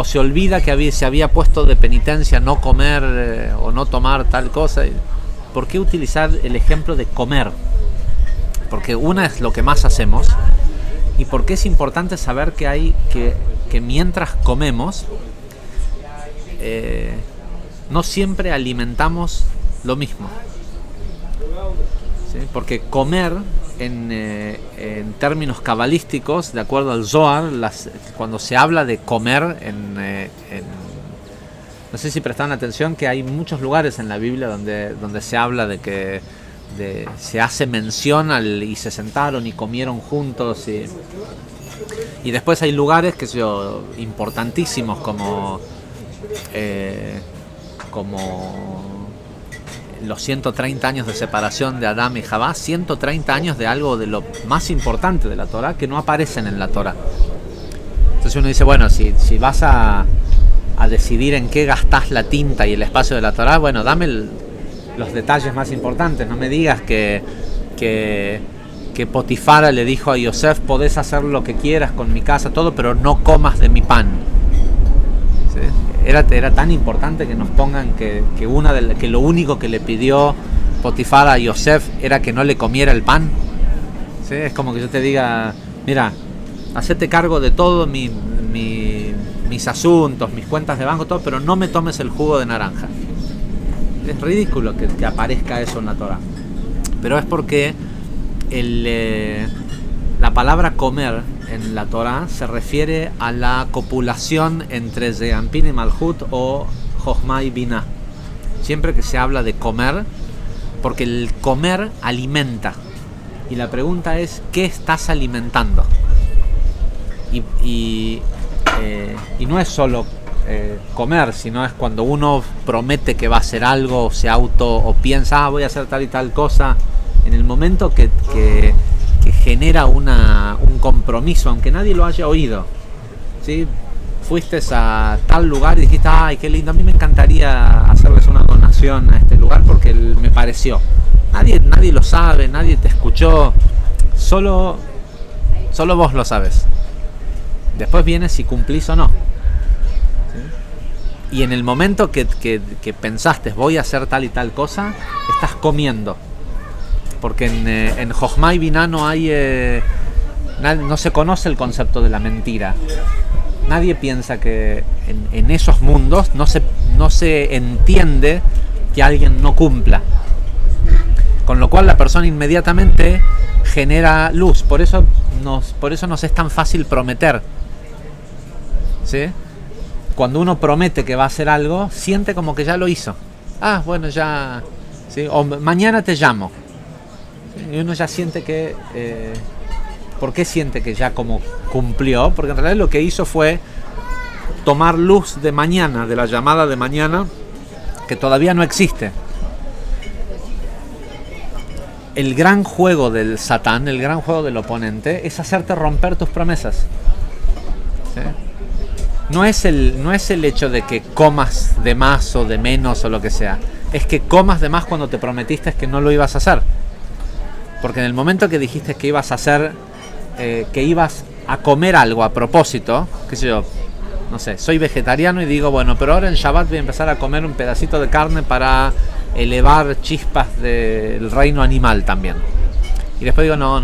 S1: se olvida que se había puesto de penitencia no comer o no tomar tal cosa, ¿por qué utilizar el ejemplo de comer? Porque una es lo que más hacemos, y porque es importante saber que mientras comemos no siempre alimentamos lo mismo. ¿Sí? Porque comer en términos cabalísticos, de acuerdo al Zohar, cuando se habla de comer no sé si prestaron atención que hay muchos lugares en la Biblia donde se habla de que se hace mención y se sentaron y comieron juntos, y después hay lugares importantísimos como los 130 años de separación de Adán y Javá, 130 años de algo de lo más importante de la Torá que no aparecen en la Torá. Entonces uno dice, bueno, si vas a decidir en qué gastás la tinta y el espacio de la Torá, bueno, dame los detalles más importantes. No me digas que Potifara le dijo a Yosef, podés hacer lo que quieras con mi casa, todo, pero no comas de mi pan. ¿Sí? Era tan importante que nos pongan que lo único que le pidió Potifara a Yosef era que no le comiera el pan. ¿Sí? Es como que yo te diga, mira, hacete cargo de todo mis asuntos, mis cuentas de banco, todo, pero no me tomes el jugo de naranja. Es ridículo que aparezca eso en la Torah, pero es porque la palabra comer en la Torah se refiere a la copulación entre Ze'anpin y Malhut, o Jochma y Binah. Siempre que se habla de comer, porque el comer alimenta, y la pregunta es, ¿qué estás alimentando? Y no es solo comer, sino es cuando uno promete que va a hacer algo, o piensa, voy a hacer tal y tal cosa. En el momento que genera un compromiso, aunque nadie lo haya oído, ¿sí? Fuiste a tal lugar y dijiste, ay, qué lindo, a mí me encantaría hacerles una introducción a este lugar porque me pareció. Nadie lo sabe, nadie te escuchó, solo vos lo sabes. Después viene si cumplís o no. ¿Sí? Y en el momento que pensaste voy a hacer tal y tal cosa, estás comiendo. Porque en Jochma y Biná no se conoce el concepto de la mentira. Nadie piensa que en esos mundos no se entiende que alguien no cumpla. Con lo cual la persona inmediatamente genera luz. Por eso nos es tan fácil prometer. ¿Sí? Cuando uno promete que va a hacer algo, siente como que ya lo hizo. Ah, bueno, ya. ¿Sí? O mañana te llamo. ¿Sí? Y uno ya siente que. ¿Por qué siente que ya como cumplió? Porque en realidad lo que hizo fue tomar luz de mañana, de la llamada de mañana, que todavía no existe. El gran juego del Satán, el gran juego del oponente, es hacerte romper tus promesas. ¿Sí? No es el hecho de que comas de más o de menos o lo que sea. Es que comas de más cuando te prometiste que no lo ibas a hacer. Porque en el momento que dijiste que ibas a hacer, que ibas a comer algo a propósito, qué sé yo, no sé, soy vegetariano y digo, bueno, pero ahora en Shabbat voy a empezar a comer un pedacito de carne para elevar chispas del reino animal también. Y después digo, no,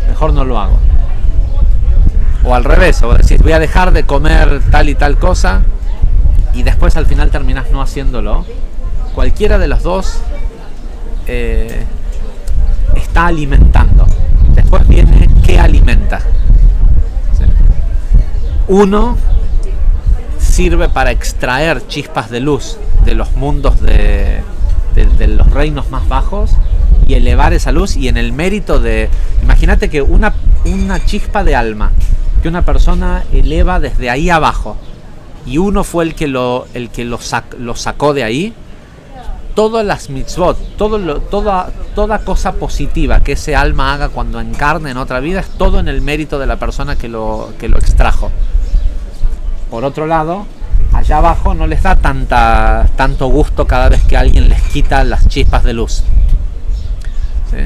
S1: mejor no lo hago. O al revés, o decís, voy a dejar de comer tal y tal cosa, y después al final terminás no haciéndolo. Cualquiera de los dos está alimentando. Después viene qué alimenta. ¿Sí? Uno sirve para extraer chispas de luz de los mundos de los reinos más bajos y elevar esa luz, y en el mérito de, imagínate que una chispa de alma que una persona eleva desde ahí abajo y uno fue el que lo sacó de ahí, todas las mitzvot, toda cosa positiva que ese alma haga cuando encarne en otra vida, es todo en el mérito de la persona que lo extrajo. Por otro lado, allá abajo no les da tanto gusto cada vez que alguien les quita las chispas de luz. ¿Sí?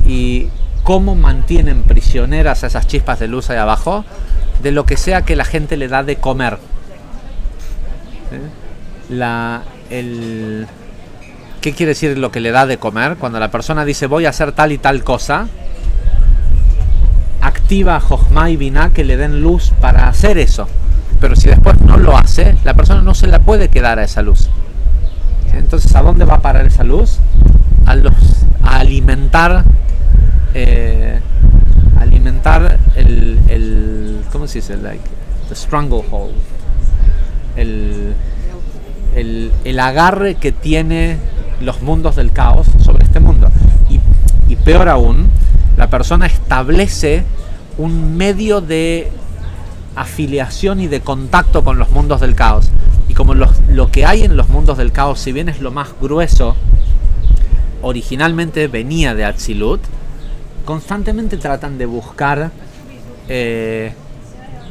S1: Y cómo mantienen prisioneras a esas chispas de luz ahí abajo, de lo que sea que la gente le da de comer. ¿Sí? ¿Qué quiere decir lo que le da de comer? Cuando la persona dice voy a hacer tal y tal cosa, activa Jochma y Biná que le den luz para hacer eso. Pero si después no lo hace, la persona no se la puede quedar a esa luz. ¿Sí? Entonces, ¿a dónde va a parar esa luz? A alimentar el ¿cómo se dice? The stranglehold. El agarre que tiene los mundos del caos sobre este mundo. Y peor aún, la persona establece un medio de afiliación y de contacto con los mundos del caos. Y como lo que hay en los mundos del caos, si bien es lo más grueso, originalmente venía de Atzilut, constantemente tratan de buscar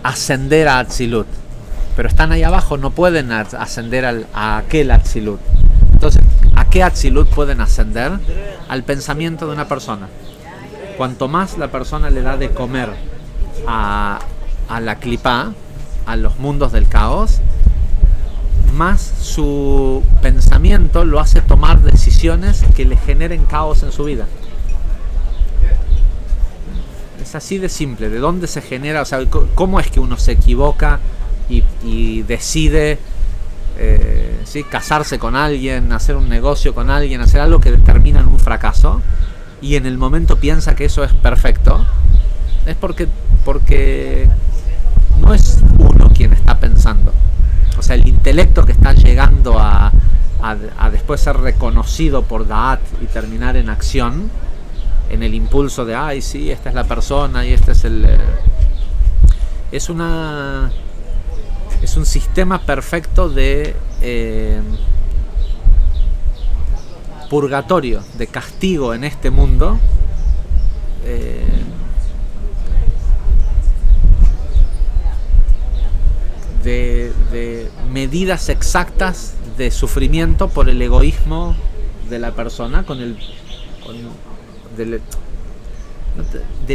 S1: ascender a Atzilut, pero están ahí abajo, no pueden ascender a aquel Atzilut. Entonces, ¿a qué Atzilut pueden ascender? Al pensamiento de una persona. Cuanto más la persona le da de comer a la clipá, a los mundos del caos, más su pensamiento lo hace tomar decisiones que le generen caos en su vida. Es así de simple. ¿De dónde se genera? O sea, ¿cómo es que uno se equivoca y decide ¿sí? casarse con alguien, hacer un negocio con alguien, hacer algo que termina en un fracaso, y en el momento piensa que eso es perfecto? Es porque no es uno quien está pensando. O sea, el intelecto que está llegando a después ser reconocido por Da'at y terminar en acción, en el impulso de, ay, sí, esta es la persona y este es es un sistema perfecto de purgatorio, de castigo en este mundo, de medidas exactas de sufrimiento por el egoísmo de la persona, del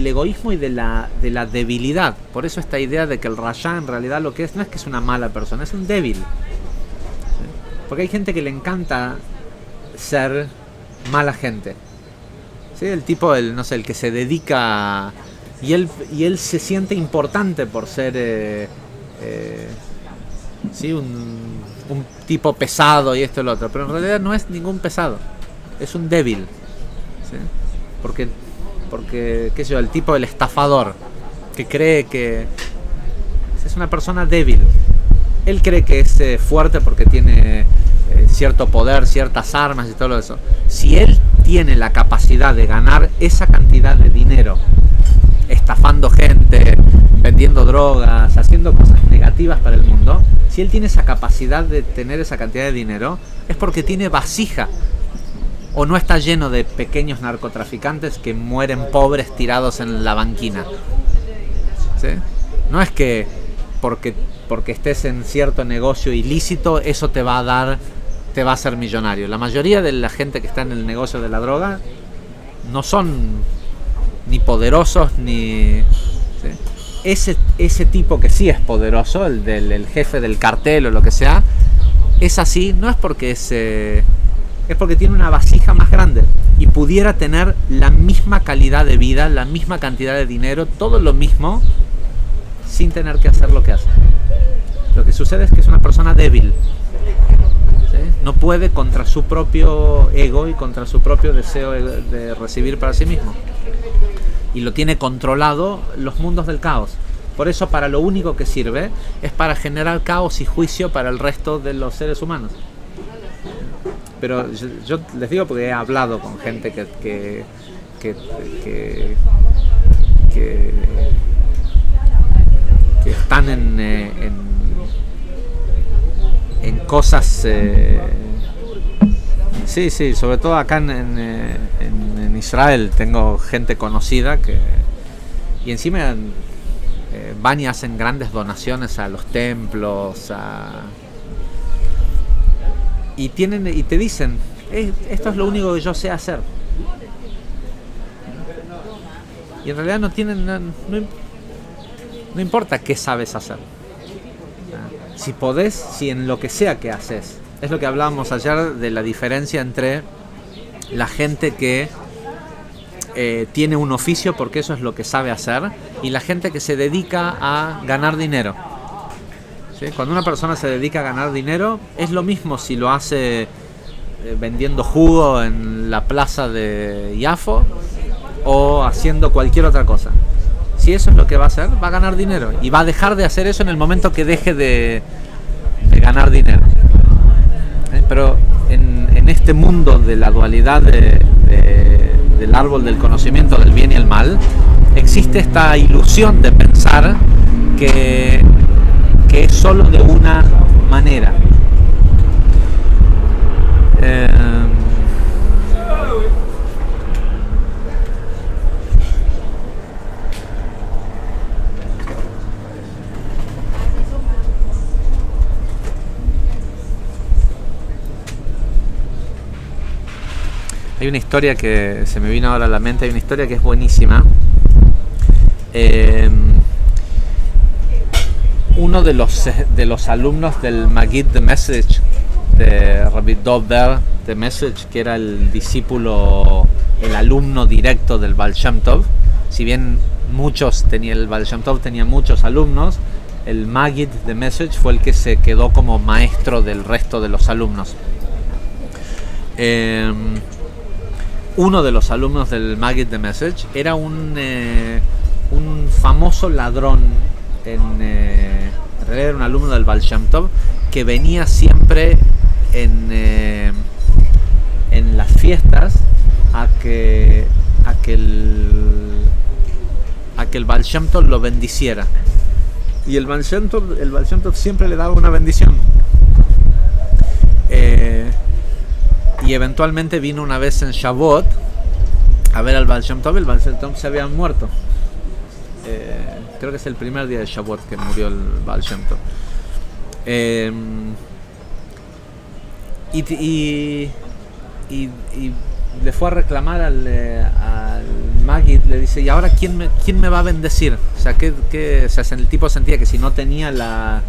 S1: egoísmo y de la debilidad. Por eso esta idea de que el Rasha en realidad lo que es, no es que es una mala persona, es un débil. ¿Sí? Porque hay gente que le encanta ser mala gente. ¿Sí? El tipo, el que se dedica y él se siente importante por ser ¿sí? un tipo pesado y esto y lo otro, pero en realidad no es ningún pesado, es un débil. ¿Sí? Porque qué sé yo, el tipo, el estafador que cree que es una persona débil, él cree que es fuerte porque tiene cierto poder, ciertas armas y todo eso. Si él tiene la capacidad de ganar esa cantidad de dinero estafando gente, vendiendo drogas, haciendo cosas negativas para el mundo, si él tiene esa capacidad de tener esa cantidad de dinero, es porque tiene vasija, o no está lleno de pequeños narcotraficantes que mueren pobres tirados en la banquina. ¿Sí? No es que porque estés en cierto negocio ilícito eso te va a hacer millonario. La mayoría de la gente que está en el negocio de la droga no son ni poderosos ni... ¿Sí? Ese tipo que sí es poderoso, el jefe del cartel o lo que sea, es así, no es porque es porque tiene una vasija más grande y pudiera tener la misma calidad de vida, la misma cantidad de dinero, todo lo mismo, sin tener que hacer lo que hace. Lo que sucede es que es una persona débil. ¿Sí? No puede contra su propio ego y contra su propio deseo de recibir para sí mismo. Y lo tiene controlado los mundos del caos. Por eso para lo único que sirve es para generar caos y juicio para el resto de los seres humanos. Pero yo les digo porque he hablado con gente que están en cosas sí, sobre todo acá en Israel tengo gente conocida y encima van y hacen grandes donaciones a los templos, y te dicen, esto es lo único que yo sé hacer. Y en realidad no importa qué sabes hacer. Si podés, si en lo que sea que haces. Es lo que hablábamos ayer de la diferencia entre la gente que tiene un oficio porque eso es lo que sabe hacer, y la gente que se dedica a ganar dinero. ¿Sí? Cuando una persona se dedica a ganar dinero, es lo mismo si lo hace vendiendo jugo en la plaza de Yafo o haciendo cualquier otra cosa. Si eso es lo que va a hacer, va a ganar dinero, y va a dejar de hacer eso en el momento que deje de ganar dinero. Pero en este mundo de la dualidad del árbol del conocimiento del bien y el mal, existe esta ilusión de pensar que es solo de una manera. Hay una historia que se me vino ahora a la mente, hay una historia que es buenísima. Uno de los alumnos del Magid The Message, de Rabbi Dov Ber The Message, que era el discípulo, el alumno directo del Baal Shem Tov, si bien el Baal Shem Tov tenía muchos alumnos, el Magid The Message fue el que se quedó como maestro del resto de los alumnos. Uno de los alumnos del Magid The Message era un famoso ladrón, en realidad era un alumno del Baal Shem Tov que venía siempre en las fiestas a que el Baal Shem Tov lo bendiciera, y el Baal Shem Tov siempre le daba una bendición. Y eventualmente vino una vez en Shavuot a ver al Baal Shem Tov. El Baal Shem Tov se había muerto. Creo que es el primer día de Shavuot que murió el Baal Shem Tov. y le fue a reclamar al Maggid, le dice, ¿y ahora quién me va a bendecir? O sea, o sea, el tipo sentía que si no tenía la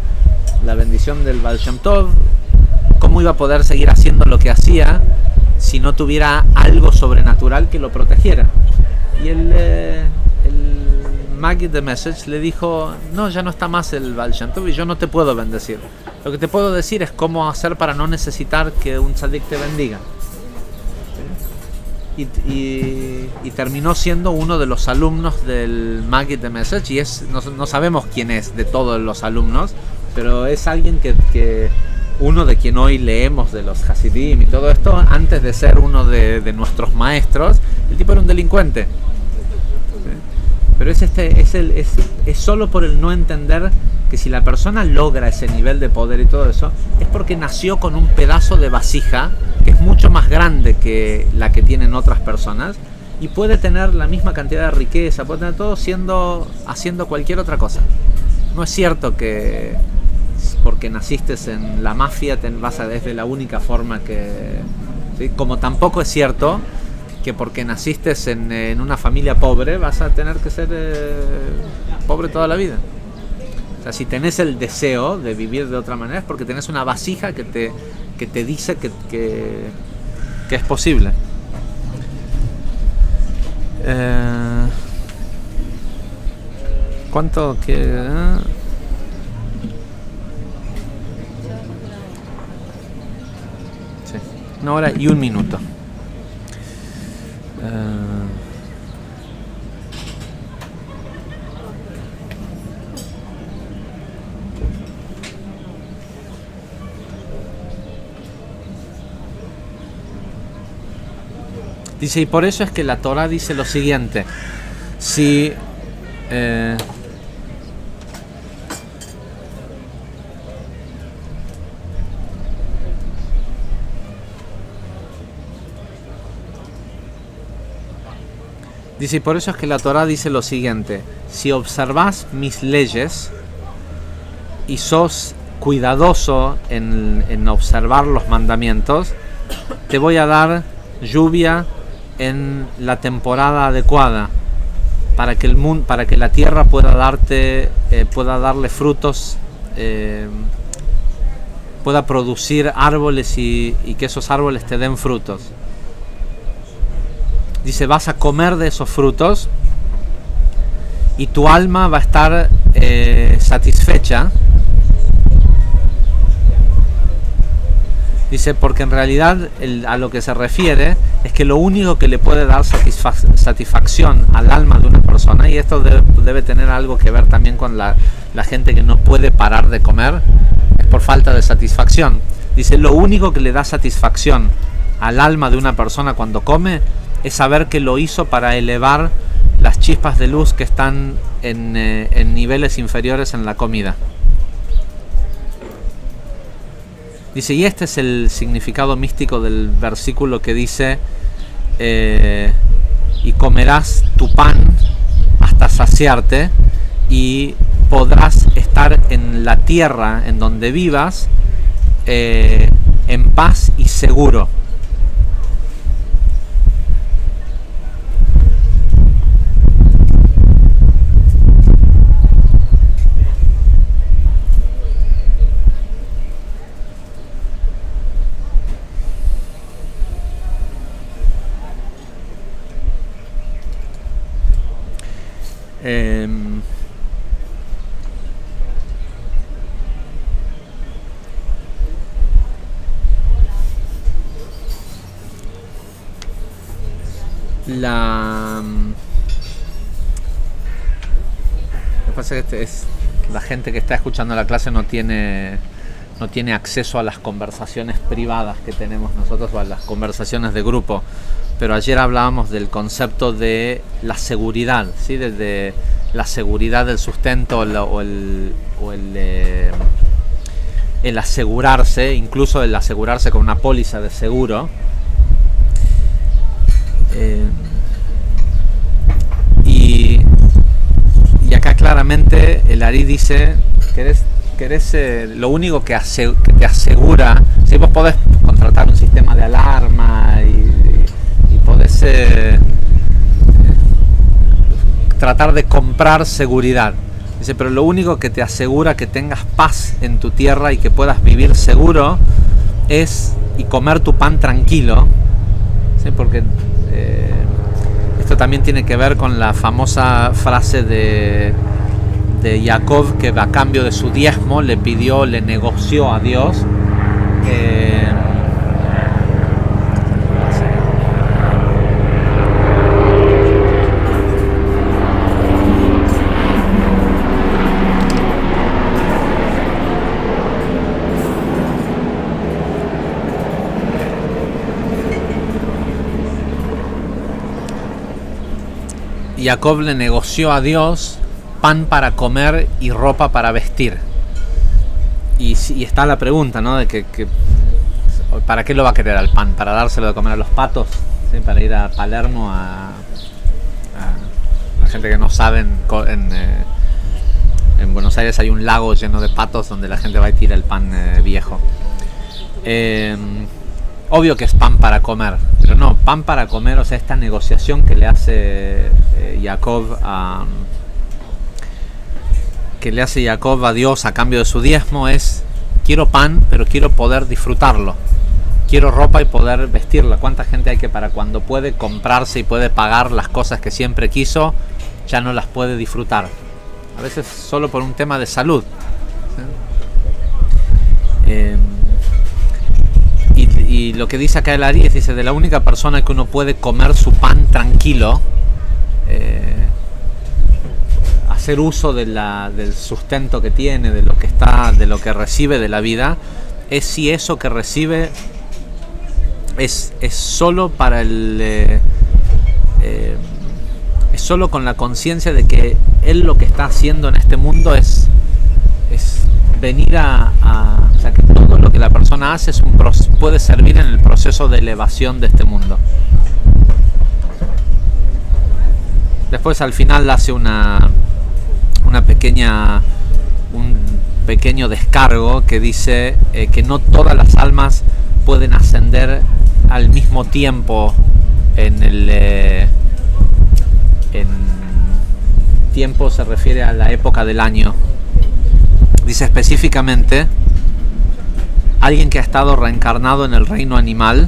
S1: bendición del Baal Shem Tov, ¿cómo iba a poder seguir haciendo lo que hacía si no tuviera algo sobrenatural que lo protegiera? Y el Maggid de Message le dijo, no, ya no está más el Baal Shem Tov y yo no te puedo bendecir. Lo que te puedo decir es cómo hacer para no necesitar que un tzadik te bendiga. Y terminó siendo uno de los alumnos del Maggid de Message, y no sabemos quién es de todos los alumnos, pero es alguien que uno de quien hoy leemos de los Hasidim y todo esto, antes de ser uno de nuestros maestros, el tipo era un delincuente. Pero es solo por el no entender que si la persona logra ese nivel de poder y todo eso, es porque nació con un pedazo de vasija que es mucho más grande que la que tienen otras personas, y puede tener la misma cantidad de riqueza, puede tener todo haciendo cualquier otra cosa. No es cierto que porque naciste en la mafia es de la única forma que... ¿sí? Como tampoco es cierto que porque naciste en una familia pobre vas a tener que ser pobre toda la vida. O sea, si tenés el deseo de vivir de otra manera es porque tenés una vasija que te dice que es posible. ¿Cuánto queda? Sí, 1 hora y 1 minuto. Dice, y por eso es que la Torah dice lo siguiente: si dice, y por eso es que la Torah dice lo siguiente: si observás mis leyes y sos cuidadoso en observar los mandamientos, te voy a dar lluvia en la temporada adecuada para que la tierra pueda darle frutos, pueda producir árboles y que esos árboles te den frutos. Dice, vas a comer de esos frutos y tu alma va a estar satisfecha. Dice, porque en realidad a lo que se refiere es que lo único que le puede dar satisfacción al alma de una persona, y esto debe tener algo que ver también con la gente que no puede parar de comer, es por falta de satisfacción. Dice, lo único que le da satisfacción al alma de una persona cuando come es saber que lo hizo para elevar las chispas de luz que están en niveles inferiores en la comida. Dice, y este es el significado místico del versículo que dice, y comerás tu pan hasta saciarte y podrás estar en la tierra en donde vivas en paz y seguro. Lo que pasa es que la gente que está escuchando la clase no tiene acceso a las conversaciones privadas que tenemos nosotros o a las conversaciones de grupo. Pero ayer hablábamos del concepto de la seguridad, ¿sí? Desde la seguridad del sustento o el asegurarse, incluso el asegurarse con una póliza de seguro. Y acá claramente el Ari dice, ¿querés lo único que te asegura, si vos podés contratar un sistema de alarma y podés tratar de comprar seguridad. Dice, pero lo único que te asegura que tengas paz en tu tierra y que puedas vivir seguro y comer tu pan tranquilo, ¿sí? Porque esto también tiene que ver con la famosa frase de Jacob, que a cambio de su diezmo le negoció a Dios Jacob le negoció a Dios pan para comer y ropa para vestir. Y está la pregunta, ¿no? De que ¿para qué lo va a querer al pan? ¿Para dárselo de comer a los patos? ¿Sí? Para ir a Palermo a la gente que no sabe, en Buenos Aires hay un lago lleno de patos donde la gente va y tira el pan viejo. Obvio que es pan para comer, pero no, pan para comer, o sea, esta negociación que le hace Jacob a Dios a cambio de su diezmo es: quiero pan, pero quiero poder disfrutarlo. Quiero ropa y poder vestirla. ¿Cuánta gente hay que para cuando puede comprarse y puede pagar las cosas que siempre quiso, ya no las puede disfrutar? A veces solo por un tema de salud. Y lo que dice acá el Ari dice, de la única persona que uno puede comer su pan tranquilo, hacer uso del sustento que tiene, de lo que recibe de la vida, es si eso que recibe es solo para es solo con la conciencia de que él lo que está haciendo en este mundo es venir o sea, que todo lo que la persona hace puede servir en el proceso de elevación de este mundo. Después al final hace un pequeño descargo que dice que no todas las almas pueden ascender al mismo tiempo en tiempo se refiere a la época del año. Dice específicamente, alguien que ha estado reencarnado en el reino animal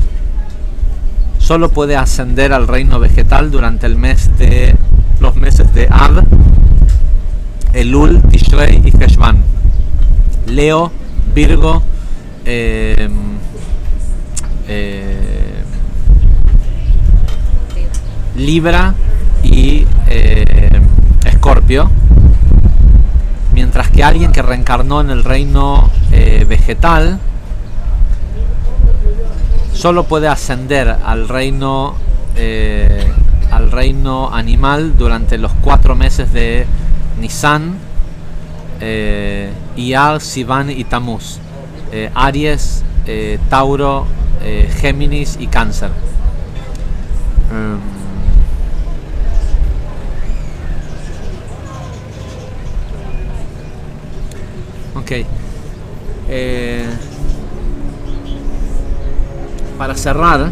S1: solo puede ascender al reino vegetal durante los meses de Av, Elul, Tishrei y Heshvan. Leo, Virgo, Libra y Escorpio. Mientras que alguien que reencarnó en el reino vegetal solo puede ascender al reino animal durante los 4 meses de Nisan, Iyar, Sivan y Tamuz, Aries, Tauro, Géminis y Cáncer. Ok. Para cerrar,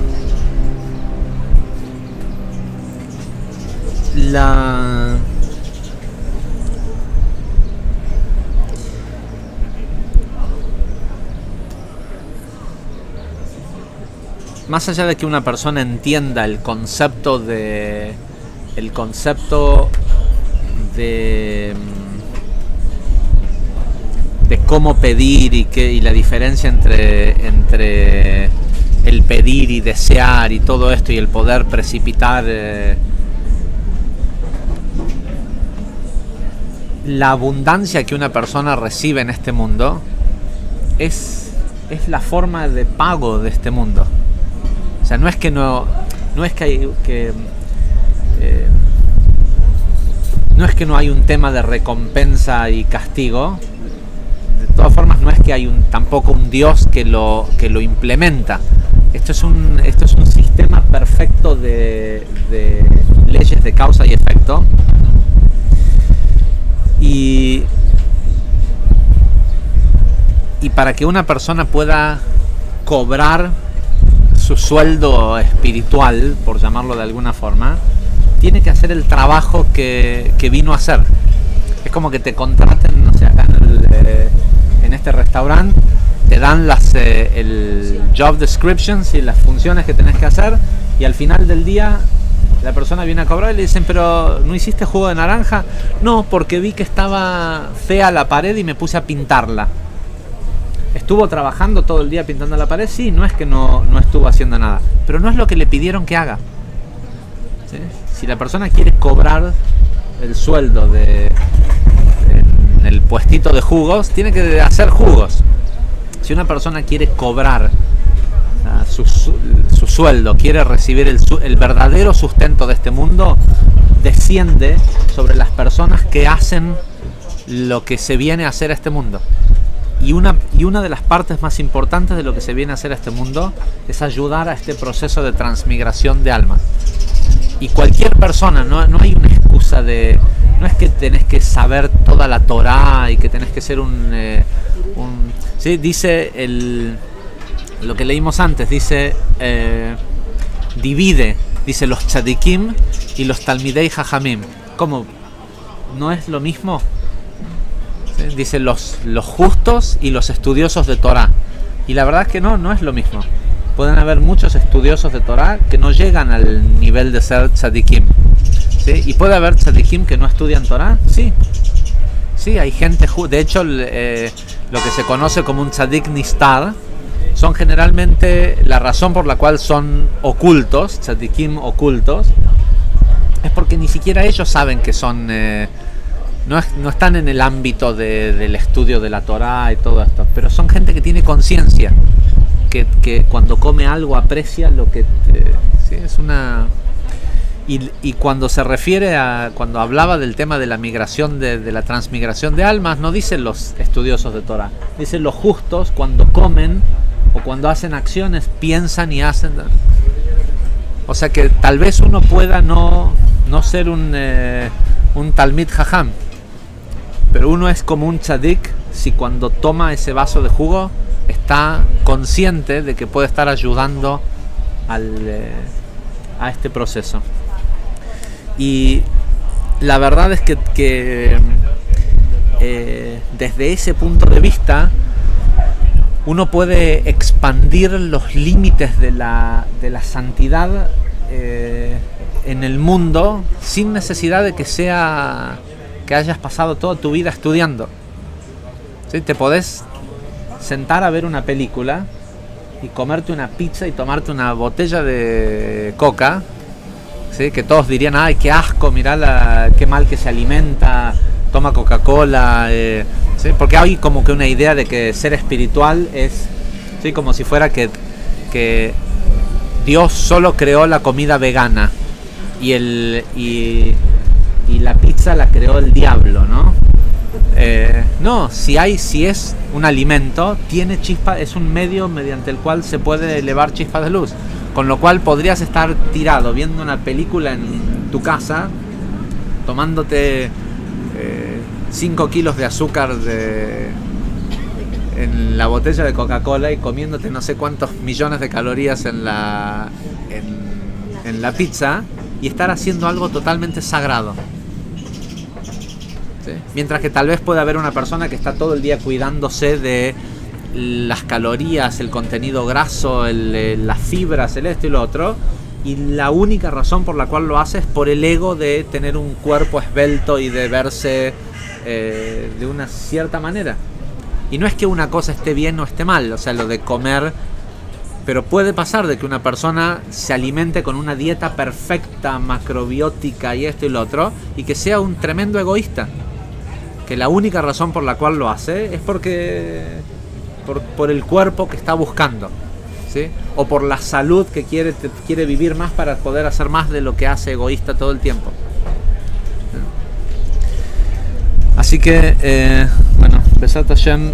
S1: más allá de que una persona entienda el concepto de cómo pedir y la diferencia entre el pedir y desear y todo esto y el poder precipitar la abundancia que una persona recibe en este mundo es la forma de pago de este mundo. O sea, no es que no hay un tema de recompensa y castigo. De todas formas, no es que hay tampoco un Dios que lo implementa. Esto es un sistema perfecto de leyes de causa y efecto. Y Y para que una persona pueda cobrar su sueldo espiritual, por llamarlo de alguna forma, tiene que hacer el trabajo que vino a hacer. Es como que te contraten, no sé, acá en este restaurante, te dan el job descriptions y las funciones que tenés que hacer, y al final del día la persona viene a cobrar y le dicen, pero ¿no hiciste jugo de naranja? No, porque vi que estaba fea la pared y me puse a pintarla. ¿Estuvo trabajando todo el día pintando la pared? Sí, no es que no estuvo haciendo nada, pero no es lo que le pidieron que haga. ¿Sí? Si la persona quiere cobrar el sueldo en el puestito de jugos, tiene que hacer jugos. Si una persona quiere cobrar su sueldo, quiere recibir el verdadero sustento de este mundo, desciende sobre las personas que hacen lo que se viene a hacer a este mundo. Y una de las partes más importantes de lo que se viene a hacer a este mundo es ayudar a este proceso de transmigración de almas. Y cualquier persona, no hay una excusa de... No es que tenés que saber toda la Torá y que tenés que ser ¿sí? Dice lo que leímos antes, dice divide, dice los tzadikim y los talmidei jajamim. ¿Cómo? ¿No es lo mismo? ¿Sí? Dice los justos y los estudiosos de Torá. Y la verdad es que no es lo mismo. Pueden haber muchos estudiosos de Torá que no llegan al nivel de ser tzadikim. ¿Sí? ¿Y puede haber tzadikim que no estudian Torá? Sí. Sí, hay gente... De hecho, lo que se conoce como un tzadik nistar son generalmente la razón por la cual son ocultos, tzadikim ocultos, es porque ni siquiera ellos saben que son... no están en el ámbito del estudio de la Torá y todo esto, pero son gente que tiene conciencia, que cuando come algo aprecia lo que... ¿sí? Es una... Y cuando se refiere cuando hablaba del tema de la migración, de la transmigración de almas, no dicen los estudiosos de Torah, dicen los justos cuando comen o cuando hacen acciones, piensan y hacen. O sea que tal vez uno pueda no ser un talmid jajam, pero uno es como un tzadik si cuando toma ese vaso de jugo está consciente de que puede estar ayudando a este proceso. Y la verdad es que desde ese punto de vista uno puede expandir los límites de la santidad en el mundo sin necesidad de que hayas pasado toda tu vida estudiando. ¿Sí? Te podés sentar a ver una película y comerte una pizza y tomarte una botella de coca, ¿sí? Que todos dirían, ay, qué asco, mirá qué mal que se alimenta, toma Coca-Cola, ¿sí? Porque hay como que una idea de que ser espiritual es, ¿sí? Como si fuera que Dios solo creó la comida vegana y la pizza la creó el diablo, ¿no? No, si es un alimento, tiene chispa, es un medio mediante el cual se puede elevar chispas de luz. Con lo cual podrías estar tirado viendo una película en tu casa, tomándote 5 kilos de azúcar en la botella de Coca-Cola y comiéndote no sé cuántos millones de calorías en la pizza y estar haciendo algo totalmente sagrado. ¿Sí? Mientras que tal vez pueda haber una persona que está todo el día cuidándose de las calorías, el contenido graso, las fibras, esto y lo otro, y la única razón por la cual lo hace es por el ego de tener un cuerpo esbelto y de verse de una cierta manera. Y no es que una cosa esté bien o esté mal, o sea, lo de comer, pero puede pasar de que una persona se alimente con una dieta perfecta, macrobiótica y esto y lo otro, y que sea un tremendo egoísta, que la única razón por la cual lo hace es porque por el cuerpo que está buscando, ¿sí? O por la salud que quiere vivir más para poder hacer más de lo que hace egoísta todo el tiempo. Así que, bueno, Besat Hashem,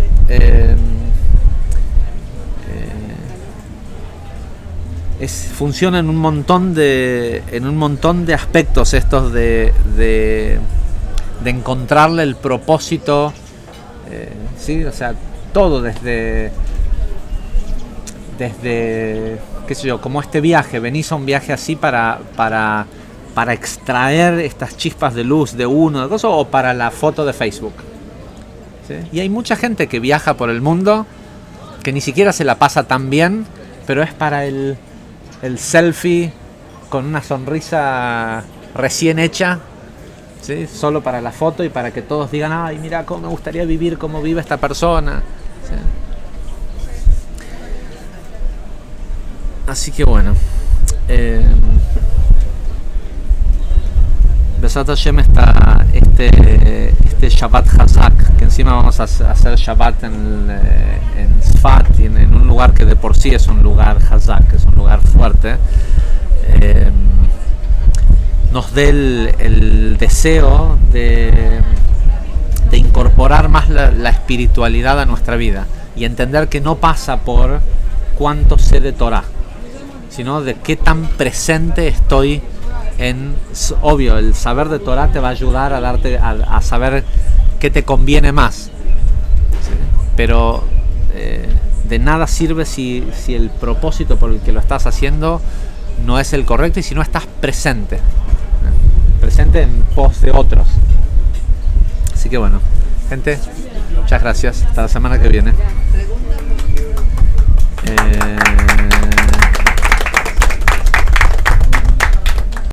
S1: funciona en un montón de aspectos estos de encontrarle el propósito, ¿sí? O sea, todo, desde qué sé yo, como este viaje, venís a un viaje así para extraer estas chispas de luz de uno, de cosas, o para la foto de Facebook. ¿Sí? Y hay mucha gente que viaja por el mundo que ni siquiera se la pasa tan bien, pero es para el selfie con una sonrisa recién hecha, ¿sí? Solo para la foto y para que todos digan, ay, mira cómo me gustaría vivir como vive esta persona. ¿Sí? Así que bueno, Besat Hashem está este Shabbat Hazak, que encima vamos a hacer Shabbat en Sfat, y en un lugar que de por sí es un lugar Hazak, es un lugar fuerte, nos dé el deseo de incorporar más la espiritualidad a nuestra vida y entender que no pasa por cuánto sé de Torah, sino de qué tan presente estoy en... Obvio, el saber de Torah te va a ayudar a saber qué te conviene más, ¿sí? Pero de nada sirve si el propósito por el que lo estás haciendo no es el correcto y si no estás presente, presente en pos de otros. Así que bueno, gente, muchas gracias, hasta la semana que viene.